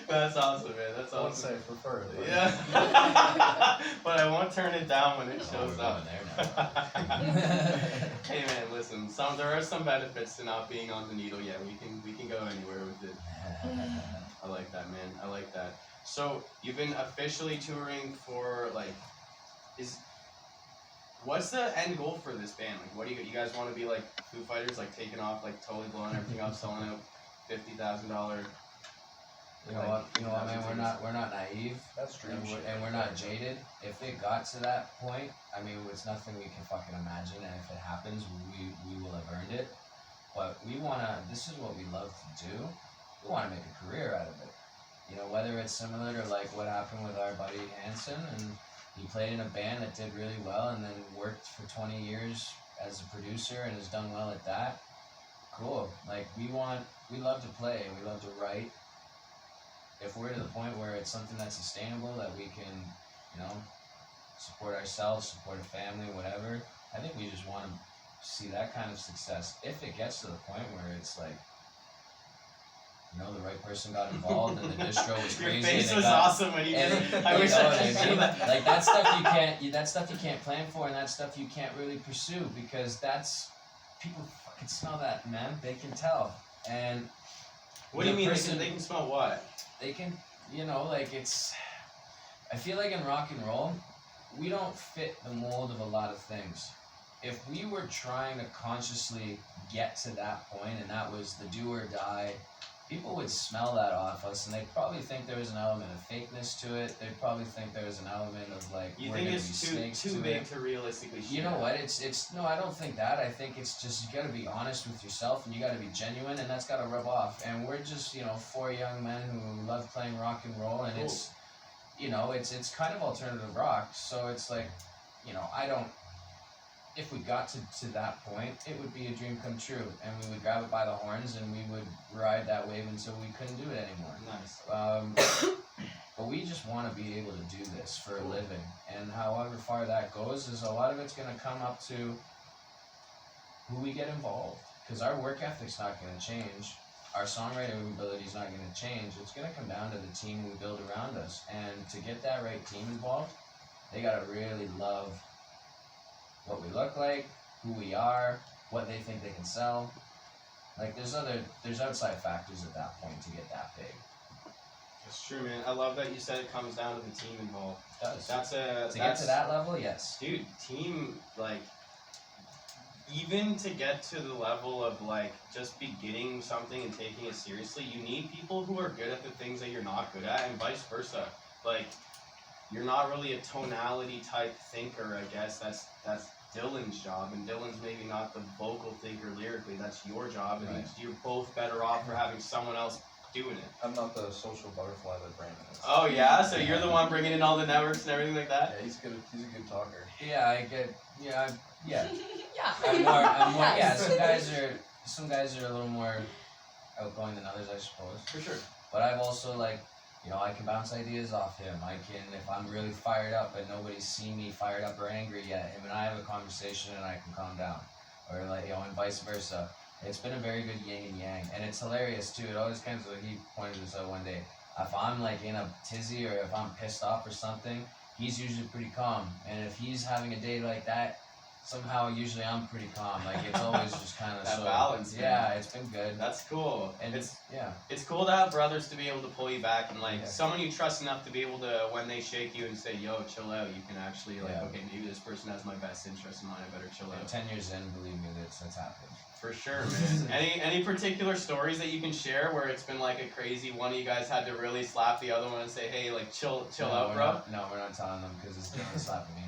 That's awesome, man. That's I would awesome. say prefer it. Yeah. But I won't turn it down when it Oh, shows we're up. going there Hey man, listen. There are some benefits to not being on the needle yet. We can go anywhere with it. I like that, man. I like that. So you've been officially touring for like, what's the end goal for this band? Like, what do you guys want to be like Foo Fighters, like taking off, like totally blowing everything up, selling out $50,000? You know what, man? We're not naive, That's dream and shit. we're not jaded. If it got to that point, I mean, it's nothing we can fucking imagine, and if it happens, we will have earned it. But this is what we love to do. We wanna make a career out of it. You know, whether it's similar to like what happened with our buddy Hanson, and he played in a band that did really well, and then worked for 20 years as a producer and has done well at that. Cool. Like we love to play, we love to write. If we're to the point where it's something that's sustainable, that we can, you know, support ourselves, support a family, whatever, I think we just want to see that kind of success. If it gets to the point where it's like, you know, the right person got involved and the distro was crazy. Your face and was awesome when you did it. I wish I could see that. Like that stuff you can't plan for, and that stuff you can't really pursue, because people fucking smell that, man. They can tell. And what do you mean they can smell what? They can, you know, like I feel like in rock and roll, we don't fit the mold of a lot of things. If we were trying to consciously get to that point, and that was the do or die, people would smell that off us, and they'd probably think there was an element of fakeness to it. They'd probably think there was an element of like, you we're think gonna it's be snakes too to big it. to realistically shoot. You know what? It's no, I don't think that. I think it's just you gotta be honest with yourself, and you gotta be genuine, and that's gotta rub off. And we're just, you know, 4 young men who love playing rock and roll, and Cool. it's, you know, it's kind of alternative rock. So it's like, you know, if we got to that point, it would be a dream come true, and we would grab it by the horns, and we would ride that wave until we couldn't do it anymore. Nice. But we just want to be able to do this for a living, and however far that goes, is a lot of it's going to come up to who we get involved, because our work ethic's not going to change, our songwriting ability's not going to change. It's going to come down to the team we build around us, and to get that right team involved, they got to really love what we look like, who we are, what they think they can sell. Like there's outside factors at that point to get that big. That's true, man. I love that you said it comes down to the team involved. It does. To get to that level, yes. Dude, team, like, even to get to the level of like just beginning something and taking it seriously, you need people who are good at the things that you're not good at, and vice versa. Like, you're not really a tonality type thinker, I guess. That's Dylan's job, and Dylan's maybe not the vocal thinker lyrically. That's your job, and Right. you're both better off for having someone else doing it. I'm not the social butterfly that Brandon is. Oh yeah, so you're the one bringing in all the networks and everything like that. Yeah, he's good. He's a good talker. Yeah, yeah. Yeah. I'm more. Yeah, some guys are a little more outgoing than others, I suppose. For sure. But I've also I can bounce ideas off him. I can, if I'm really fired up and nobody's seen me fired up or angry yet, him and I have a conversation and I can calm down. or like, you know, and vice versa. It's been a very good yin and yang, and it's hilarious too. It always comes like he pointed this out one day. If I'm like in a tizzy or if I'm pissed off or something, he's usually pretty calm. And if he's having a day like that, somehow usually I'm pretty calm. Like it's always just kind of that balance. Yeah, man. It's been good. That's cool. And it's cool to have brothers to be able to pull you back and like someone you trust enough to be able to, when they shake you and say, "Yo, chill out," you can actually like, okay, maybe this person has my best interest in mind. I better chill out. 10 years in, believe me, it's happened. For sure, man. Any particular stories that you can share where it's been like a crazy one of you guys had to really slap the other one and say, "Hey, like chill out, bro"? We're not telling them because it's gonna slap me.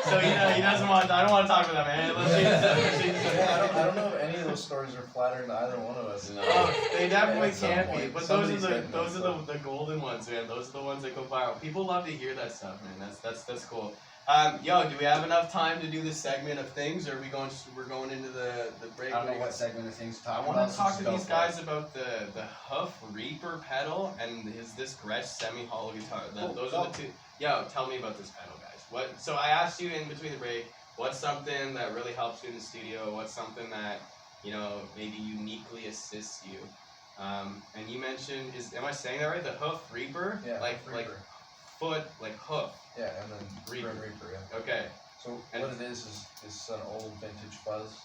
So he doesn't want. I don't want to talk about that, man. I don't know if any of those stories are flattering to either one of us. No. They definitely can't be. But those are the golden ones, man. Those are the ones that go viral. People love to hear that stuff, man. That's cool. Yo, do we have enough time to do this segment of things, or we're going into the break? I don't know what segment of things to talk about. I want to talk to these guys about the Hoof Reaper pedal and this Gretsch semi-hollow guitar. Those are the two. Yo, tell me about this pedal, guys. So I asked you in between the break, what's something that really helps you in the studio? What's something that, you know, maybe uniquely assists you? And you mentioned, am I saying that right? The Hoof Reaper? Yeah, like foot, like hoof. Yeah, and then Reaper. Yeah. Okay. So what it is an old vintage fuzz,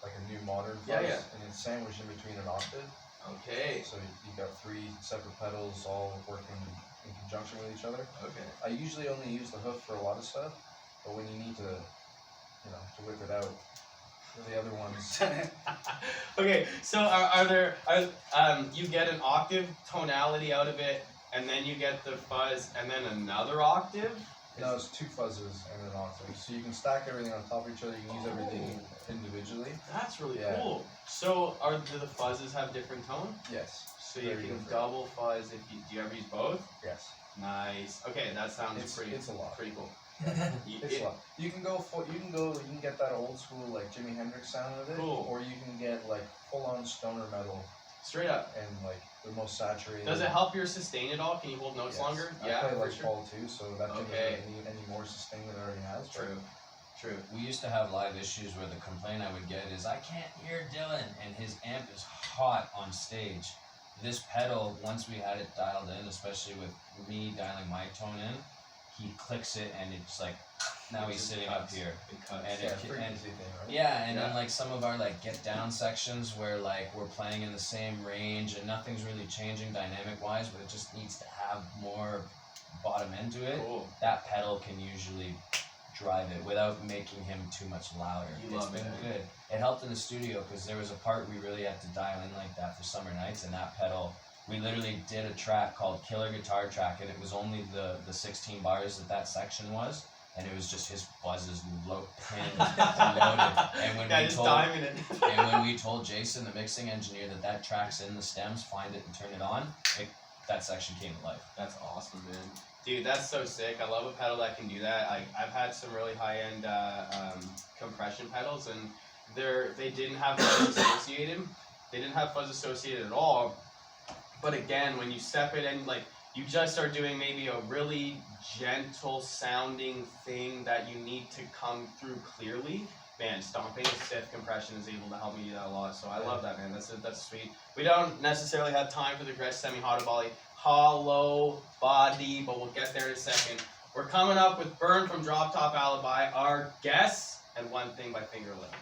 like a new modern fuzz, and it's sandwiched in between an octave. Okay. So you got 3 separate pedals all working in conjunction with each other. Okay. I usually only use the hoof for a lot of stuff, but when you need to, to whip it out, the other ones. Okay, so you get an octave tonality out of it, and then you get the fuzz, and then another octave? No, it's 2 fuzzes and an octave. So you can stack everything on top of each other. You can use everything individually. That's really cool. So do the fuzzes have different tone? Yes. So you can double fuzz if you do you ever use both? Yes. Nice. Okay, that sounds it's a lot. Pretty cool. It's a lot. You can get that old school like Jimi Hendrix sound of it, or you can get like full on stoner metal. Straight up. And like the most saturated. Does it help your sustain at all? Can you hold notes longer? I play like Paul too, so that doesn't need any more sustain than it already has. True. We used to have live issues where the complaint I would get is, I can't hear Dylan, and his amp is hot on stage. This pedal, once we had it dialed in, especially with me dialing my tone in, he clicks it and it's like, now he's sitting up here. And then like some of our like get down sections where like we're playing in the same range and nothing's really changing dynamic wise, but it just needs to have more bottom end to it. Cool. That pedal can usually drive it without making him too much louder. It's been good. It helped in the studio because there was a part we really had to dial in like that for summer nights, and that pedal, we literally did a track called Killer Guitar Track, and it was only the 16 bars that section was, and it was just his buzzes pinned and loaded. And when we told Jason, the mixing engineer, that track's in the stems, find it and turn it on, that section came to life. That's awesome, man. Dude, that's so sick. I love a pedal that can do that. I've had some really high-end compression pedals, and they didn't have fuzz associated. They didn't have fuzz associated at all. But again, when you step it in, like, you just are doing maybe a really gentle sounding thing that you need to come through clearly. Man, stomping a stiff compression is able to help me do that a lot. So I love that, man. That's sweet. We don't necessarily have time for the Gretsch hollow body, but we'll get there in a second. We're coming up with Burn from Drop Top Alibi, our guess, and One Thing by Fingerlip.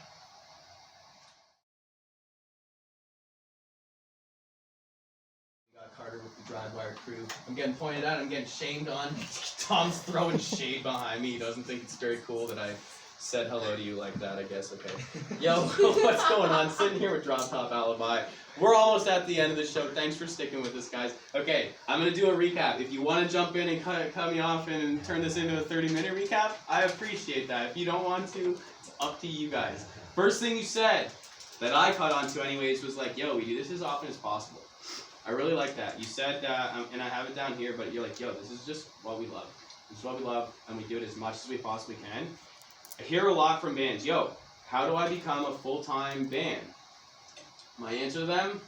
Carter with the DriveWire crew. I'm getting pointed out, I'm getting shamed on. Tom's throwing shade behind me. He doesn't think it's very cool that I said hello to you like that, I guess. Okay. Yo, what's going on? Sitting here with Drop Top Alibi. We're almost at the end of the show. Thanks for sticking with us, guys. Okay, I'm going to do a recap. If you want to jump in and cut me off and turn this into a 30-minute recap, I appreciate that. If you don't want to, it's up to you guys. First thing you said that I caught on to anyways was like, yo, we do this as often as possible. I really like that. You said, and I have it down here, but you're like, yo, this is just what we love. This is what we love, and we do it as much as we possibly can. I hear a lot from bands, yo, how do I become a full-time band? My answer to them,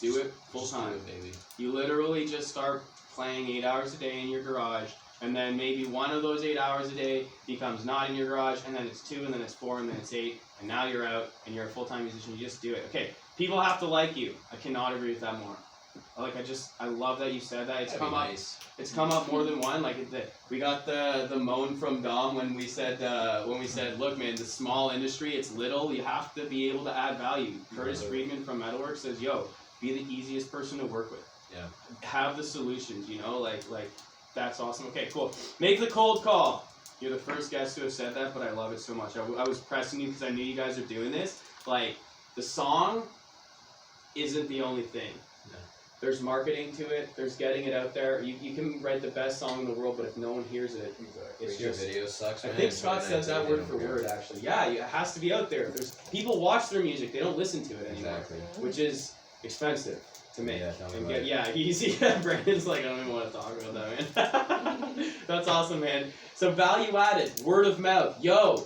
do it full-time, baby. You literally just start playing 8 hours a day in your garage, and then maybe one of those 8 hours a day becomes not in your garage, and then it's 2, and then it's 4, and then it's 8, and now you're out, and you're a full-time musician, you just do it. Okay, people have to like you. I cannot agree with that more. I love that you said that. It's come up. It's come up more than one. We got the moan from Dom when we said, look, man, the small industry, it's little. You have to be able to add value. Curtis Friedman from Metalworks says, yo, be the easiest person to work with. Yeah. Have the solutions. You know, that's awesome. Okay, cool. Make the cold call. You're the first guest to have said that, but I love it so much. I was pressing you because I knew you guys are doing this. The song isn't the only thing. There's marketing to it. There's getting it out there. You can write the best song in the world, but if no one hears it, it's your just... video sucks, man. I think Scott says that word for word, actually. Yeah, it has to be out there. There's people watch their music. They don't listen to it anymore, which is expensive to make. Easy. Brandon's like, I don't even want to talk about that, man. That's awesome, man. So value added, word of mouth. Yo,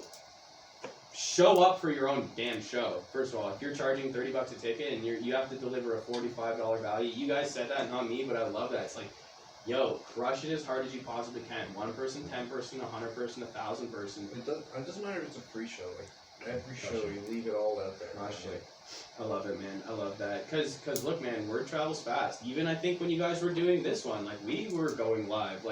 show up for your own damn show. First of all, if you're charging $30 a ticket and you have to deliver a $45 value, you guys said that, not me, but I love that. It's like, yo, crush it as hard as you possibly can. 1 person, 10 person, 100 person, 1,000 person. It doesn't matter if it's a free show. Every show, you leave it all out there. Crush it. I love it, man. I love that. Cause look, man, word travels fast. Even I think when you guys were doing this one, we were going live.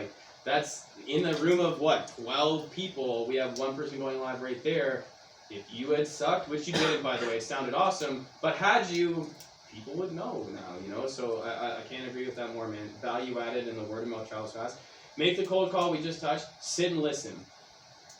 That's in a room of 12 people. We have 1 person going live right there. If you had sucked, which you didn't, by the way, it sounded awesome, but had you, people would know now, so I can't agree with that more, man. Value added and the word of mouth travels fast. Make the cold call we just touched, sit and listen.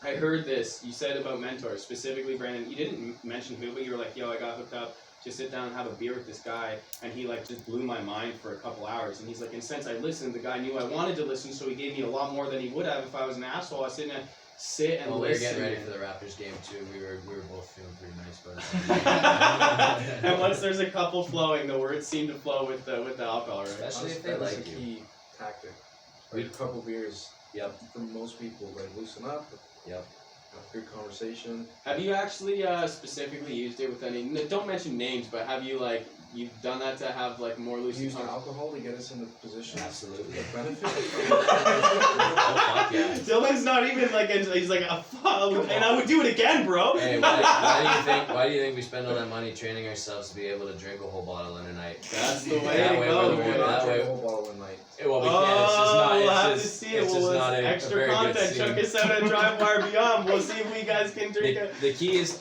I heard this, you said about mentors, specifically, Brandon, you didn't mention who, but you were like, yo, I got hooked up to sit down and have a beer with this guy, and he just blew my mind for a couple hours, and he's like, and since I listened, the guy knew I wanted to listen, so he gave me a lot more than he would have if I was an asshole. I was sitting there, sit and listen. We were getting ready for the Raptors game too. We were both feeling pretty nice about it. And once there's a couple flowing, the words seem to flow with the alcohol, right? Especially if they like a key tactic. A couple beers. Yep. For most people, loosen up. Yep. Have good conversation. Have you actually specifically used it with any? Don't mention names, but have you you've done that to have more loose? Use alcohol to get us into position. Absolutely. To benefit. Oh fuck yeah. Dylan's not even he's like and I would do it again, bro. Hey, why do you think we spend all that money training ourselves to be able to drink a whole bottle in a night? That's the way to go. We cannot drink a whole bottle a night. Well, we can. It's just not. We'll have to see it. Well, extra content. Check us out at DriveWire Beyond. We'll see if we guys can drink it. The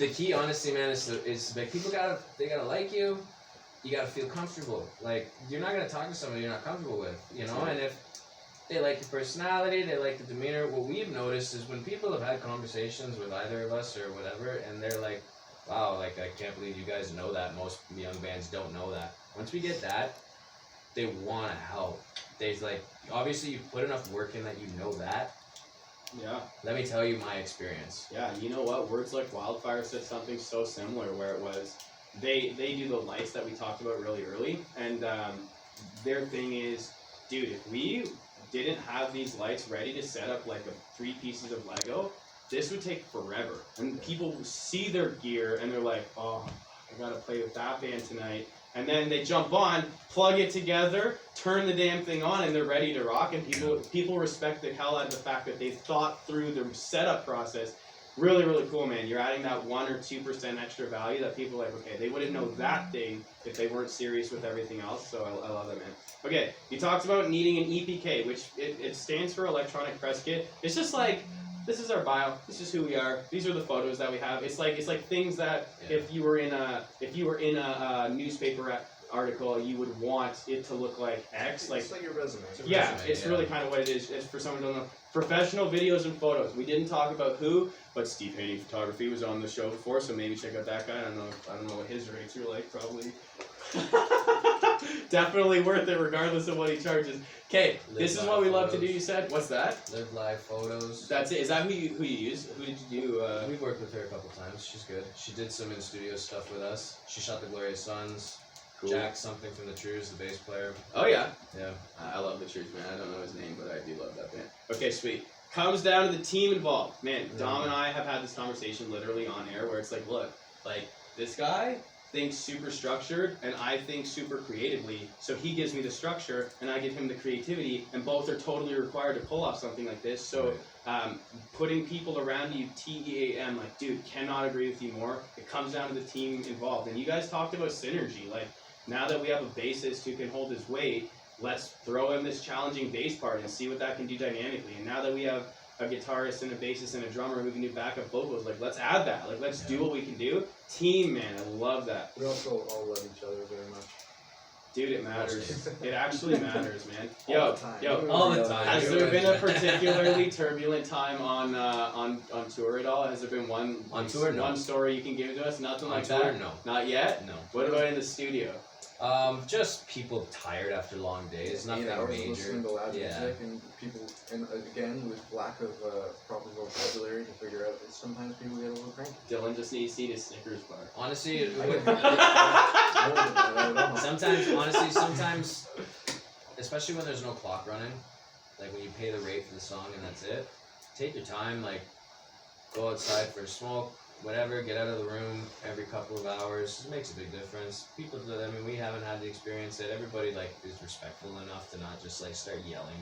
key, honestly, man, is people gotta like you. You gotta feel comfortable. You're not gonna talk to somebody you're not comfortable with, And if they like your personality, they like the demeanor. What we've noticed is when people have had conversations with either of us or whatever, and they're like, "Wow, I can't believe you guys know that." Most young bands don't know that. Once we get that, they want to help. They's obviously you put enough work in that you know that. Yeah. Let me tell you my experience. Yeah, you know what? Words Like Wildfire said something so similar where it was, they do the lights that we talked about really early, and their thing is, dude, if we didn't have these lights ready to set up 3 pieces of Lego, this would take forever. And people see their gear and they're like, oh, I gotta play with that band tonight. And then they jump on, plug it together, turn the damn thing on, and they're ready to rock. And people respect the hell out of the fact that they thought through the setup process. Really, really cool, man. You're adding that 1 or 2% extra value that people are like, okay, they wouldn't know that thing if they weren't serious with everything else. So I love that, man. Okay, you talked about needing an EPK, which it stands for Electronic Press Kit. It's just this is our bio. This is who we are. These are the photos that we have. It's like things that if you were in a newspaper article, you would want it to look like X. It's like your resume. It's really kind of what it is. It's for someone who don't know. Professional videos and photos. We didn't talk about who, but Steve Haney Photography was on the show before, so maybe check out that guy. I don't know what his rates are like. Probably. Definitely worth it, regardless of what he charges. Okay, this is what we love to do. You said, what's that? Live live photos. That's it. Is that who you use? Who did you do? We've worked with her a couple times. She's good. She did some in studio stuff with us. She shot the Glorious Sons. Cool. Jack something from the Trues, the bass player. Oh yeah. Yeah. I love the Trues, man. I don't know his name, but I do love that band. Okay, sweet. Comes down to the team involved. Man, Dom and I have had this conversation literally on air where it's like, look, this guy, thinks super structured and I think super creatively. So he gives me the structure and I give him the creativity, and both are totally required to pull off something like this. So putting people around you, TEAM, like, dude, cannot agree with you more. It comes down to the team involved. And you guys talked about synergy. Like, now that we have a bassist who can hold his weight, let's throw him this challenging bass part and see what that can do dynamically. And now that we have a guitarist and a bassist and a drummer who can do backup vocals, like, let's add that. Like, let's do what we can do. Team, man, I love that. We also all love each other very much. Dude, it matters. It actually matters, man. All the time. All the time. Has there been a particularly turbulent time on tour at all? Has there been one tour? No. One story you can give to us? Nothing like tour, that? No. Not yet? No. What about in the studio? Just people tired after long days. Nothing 8 hours major. listening to loud music, and people, and again with lack of proper vocabulary to figure out, sometimes people get a little cranky. Dylan just needs to eat his Snickers bar. Honestly, sometimes, especially when there's no clock running, like when you pay the rate for the song and that's it, take your time, like, go outside for a smoke, whatever, get out of the room every couple of hours. It makes a big difference. People, I mean, we haven't had the experience that everybody, like, is respectful enough to not just, like, start yelling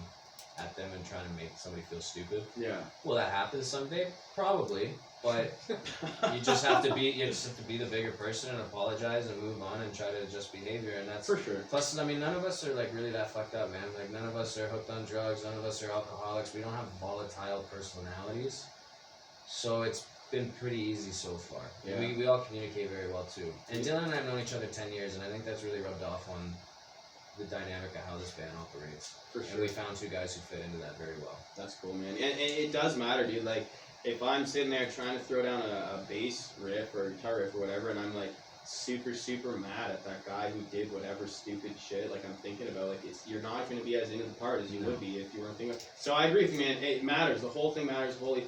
at them and trying to make somebody feel stupid. Yeah. Will that happen someday? Probably. But you just have to be the bigger person and apologize and move on and try to adjust behavior, and that's for sure. Plus, I mean, none of us are like really that fucked up, man. Like, none of us are hooked on drugs. None of us are alcoholics. We don't have volatile personalities, so it's been pretty easy so far. Yeah. We all communicate very well too. And Dylan and I have known each other 10 years, and I think that's really rubbed off on the dynamic of how this band operates. For sure. And we found two guys who fit into that very well. That's cool, man. And it does matter, dude. Like, if I'm sitting there trying to throw down a bass riff or a guitar riff or whatever, and I'm like super mad at that guy who did whatever stupid shit, like, I'm thinking about, like, you're not going to be as into the part as you would be if you weren't thinking. So I agree with you, man. It matters. The whole thing matters wholly.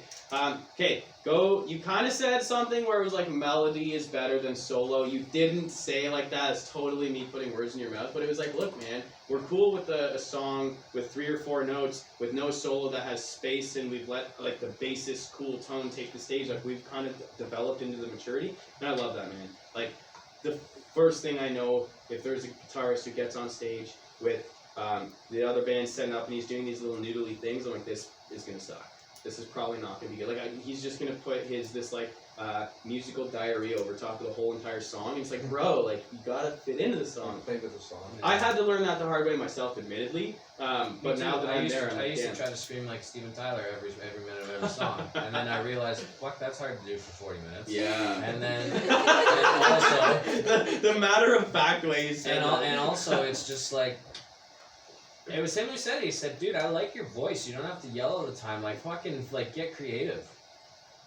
Okay, go. You kind of said something where it was like melody is better than solo. You didn't say it like that. It's totally me putting words in your mouth. But it was like, look, man, we're cool with a song with 3 or 4 notes with no solo that has space, and we've let, like, the bassist cool tone take the stage. Like, we've kind of developed into the maturity, and I love that, man. Like, the first thing I know, if there's a guitarist who gets on stage with the other band setting up and he's doing these little noodly things, I'm like, this is gonna suck. This is probably not gonna be good. Like, he's just gonna put this musical diarrhea over top of the whole entire song. And it's like, bro, like, you gotta fit into the song. Play with the song. I had to learn that the hard way myself, admittedly. But now that I'm there, I used to try to scream like Steven Tyler every minute of every song, and then I realized, fuck, that's hard to do for 40 minutes. Yeah. And then, and also, the matter of fact way you said and also, it's just like, it was him who said it. He said, dude, I like your voice. You don't have to yell all the time. Like, fucking, like, get creative.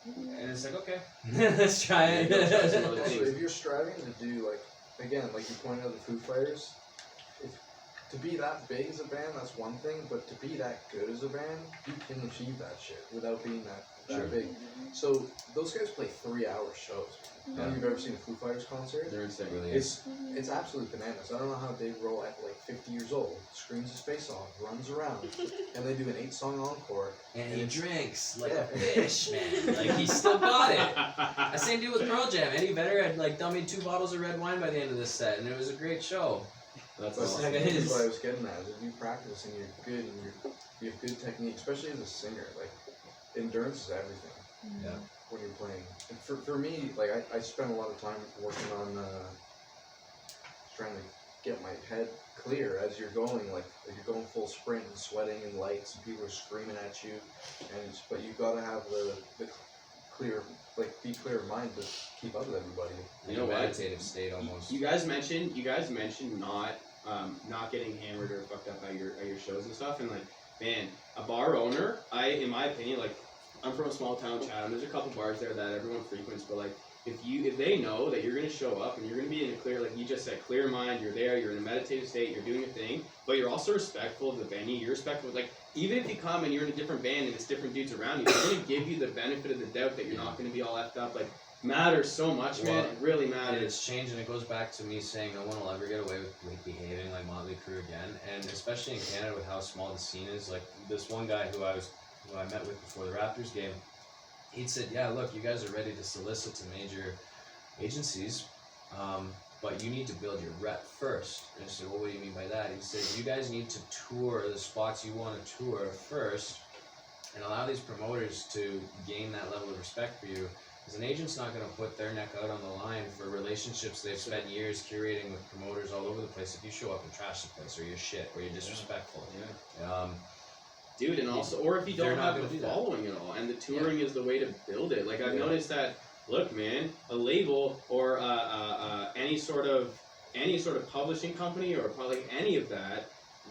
And it's like, okay, let's try it. Also, if you're striving to do, like, again, like you pointed out the Foo Fighters, to be that big as a band, that's one thing, but to be that good as a band, you can achieve that shit without being that big. So those guys play 3-hour shows. I don't know if you've ever seen a Foo Fighters concert. They're insane. Really It's absolute bananas. I don't know how Dave Grohl at like 50 years old screams his face off, runs around, and they do an 8-song encore. And he drinks like a fish, man. Like, he still got it. The same deal with Pearl Jam. Eddie Vedder had like dummied 2 bottles of red wine by the end of this set, and it was a great show. That's That's awesome. what I was getting at. Is if you practice and you're good and you have good technique, especially as a singer, like, endurance is everything. Yeah. When you're playing. And for me, like, I spent a lot of time working on trying to get my head clear as you're going, like you're going full sprint and sweating and lights and people are screaming at you, but you gotta have the clear, like, be clear of mind to keep up with everybody. You know what? Meditative state almost. You guys mentioned not getting hammered or fucked up at your shows and stuff, and, like, man, a bar owner, in my opinion, like, I'm from a small town, Chatham. There's a couple bars there that everyone frequents, but, like, if they know that you're gonna show up and you're gonna be in a clear, like you just said, clear mind, you're there, you're in a meditative state, you're doing your thing, but you're also respectful of the venue, you're respectful, like, even if you come and you're in a different band and it's different dudes around you, they're gonna give you the benefit of the doubt that you're not gonna be all effed up. Like, matters so much, man. It really matters. And it's changed, and it goes back to me saying no one will ever get away with behaving like Motley Crue again, and especially in Canada with how small the scene is. Like, this one guy who I met with before the Raptors game, he'd said, yeah, look, you guys are ready to solicit to major agencies. but you need to build your rep first. And I said, well, what do you mean by that? He said, you guys need to tour the spots you want to tour first and allow these promoters to gain that level of respect for you. Because an agent's not going to put their neck out on the line for relationships they've spent years curating with promoters all over the place if you show up and trash the place, or you're shit, or you're disrespectful. Dude, and also, or if you don't have the following at all, and the touring is the way to build it. Like, I've noticed that, look, man, a label or any sort of publishing company or like any of that,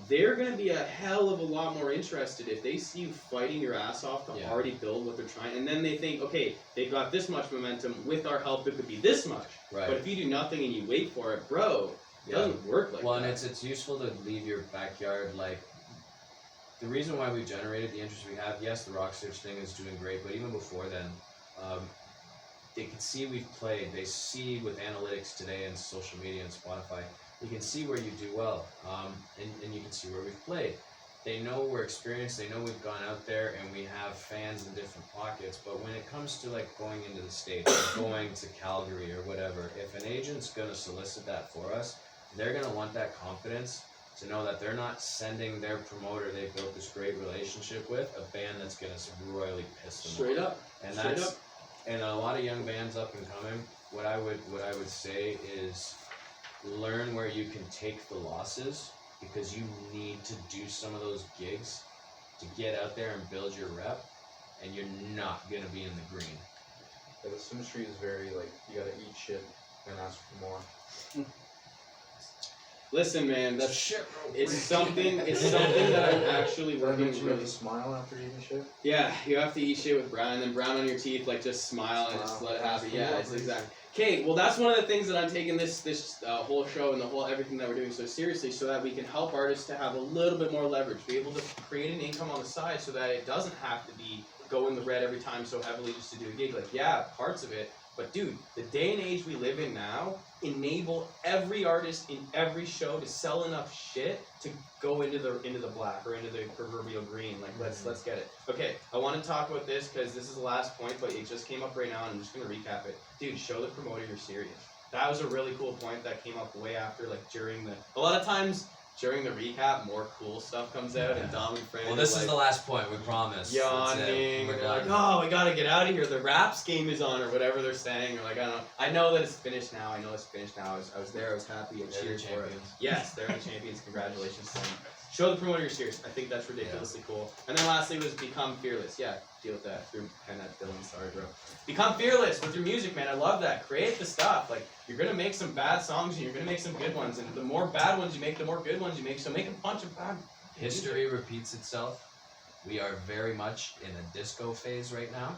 they're going to be a hell of a lot more interested if they see you fighting your ass off to already build what they're trying, and then they think, okay, they got this much momentum, with our help it could be this much. Right. But if you do nothing and you wait for it, bro, it doesn't work like that. Well, and it's useful to leave your backyard, like, the reason why we've generated the interest we have, yes, the Rockstars thing is doing great, but even before then, they can see we've played. They see with analytics today and social media and Spotify, you can see where you do well, and you can see where we've played. They know we're experienced, they know we've gone out there, and we have fans in different pockets, but when it comes to like going into the States or going to Calgary or whatever, if an agent's going to solicit that for us, they're going to want that confidence to know that they're not sending their promoter they built this great relationship with a band that's going to royally piss them Straight off. up. And Straight that's up. and a lot of young bands up and coming. What I would say is learn where you can take the losses, because you need to do some of those gigs to get out there and build your rep, and you're not going to be in the green. Yeah, the symmetry is very, like, you gotta eat shit and ask for more. Listen, man, that's shit. it's something that I'm actually working You really. have to smile after eating shit? Yeah, you have to eat shit with brown, and then brown on your teeth, like just smile and just let it happen. Yeah, it's exactly. Okay, well that's one of the things that I'm taking this whole show and the whole everything that we're doing so seriously, so that we can help artists to have a little bit more leverage, be able to create an income on the side, so that it doesn't have to be go in the red every time so heavily just to do a gig. Like, yeah, parts of it. But dude, the day and age we live in now enable every artist in every show to sell enough shit to go into the black or into the proverbial green. Like, let's get it. Okay, I want to talk about this because this is the last point, but it just came up right now, and I'm just gonna recap it. Dude, show the promoter you're serious. That was a really cool point that came up way after, like during the. A lot of times during the recap, more cool stuff comes out, and Dom and Fran. Well, this is the last point, we promise. Yawning, or like, oh, we gotta get out of here. The Raps game is on, or whatever they're saying, or like, I don't know. I know that it's finished now. I was there. I was happy. I cheered for it. Yes, they're the champions. Congratulations to them. Show the promoter you're serious. I think that's ridiculously cool. And then lastly was become fearless. Yeah, deal with that. Through pen that Dylan. Sorry, bro. Become fearless with your music, man. I love that. Create the stuff. Like, you're gonna make some bad songs and you're gonna make some good ones. And the more bad ones you make, the more good ones you make. So make a bunch of bad. History repeats itself. We are very much in a disco phase right now.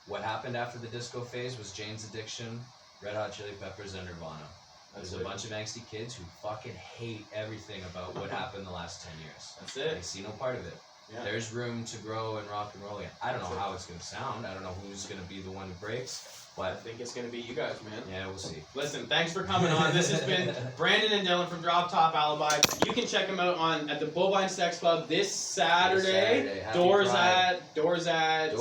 What happened after the disco phase was Jane's Addiction, Red Hot Chili Peppers, and Nirvana. There's a bunch of angsty kids who fucking hate everything about what happened the last 10 years. That's it. They see no part of it. Yeah. There's room to grow and rock and roll again. I don't know how it's going to sound. I don't know who's going to be the one who breaks. But I think it's going to be you guys, man. Yeah, we'll see. Listen, thanks for coming on. This has been Brandon and Dylan from Drop Top Alibi. You can check them out at the Bovine Sex Club this Saturday. Doors at 9. Doors at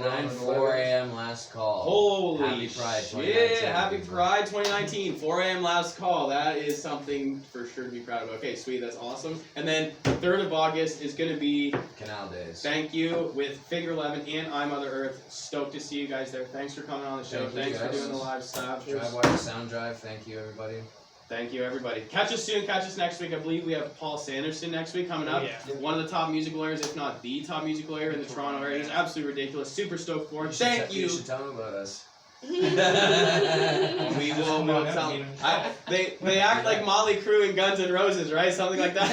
9, 4 a.m. last call. Holy Happy Pride 2019. shit. Happy Pride 2019. 4 a.m. last call. That is something for sure to be proud of. Okay, sweet. That's awesome. And then the 3rd of August is going to be Canal Days. Thank You with Figure 11 and I Mother Earth. Stoked to see you guys there. Thanks for coming on the show. Thanks for doing the live stuff. DriveWire Sound Drive. Thank you, everybody. Thank you, everybody. Catch us soon. Catch us next week. I believe we have Paul Sanderson next week coming up. Yeah. One of the top music lawyers, if not the top music lawyer in the Toronto area. He's absolutely ridiculous. Super stoked for it. Thank you. You should tell him about us. We will tell them. They act like Motley Crue and Guns N' Roses, right? Something like that.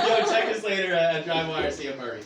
Yo, check us later at DriveWire. See you, Murray.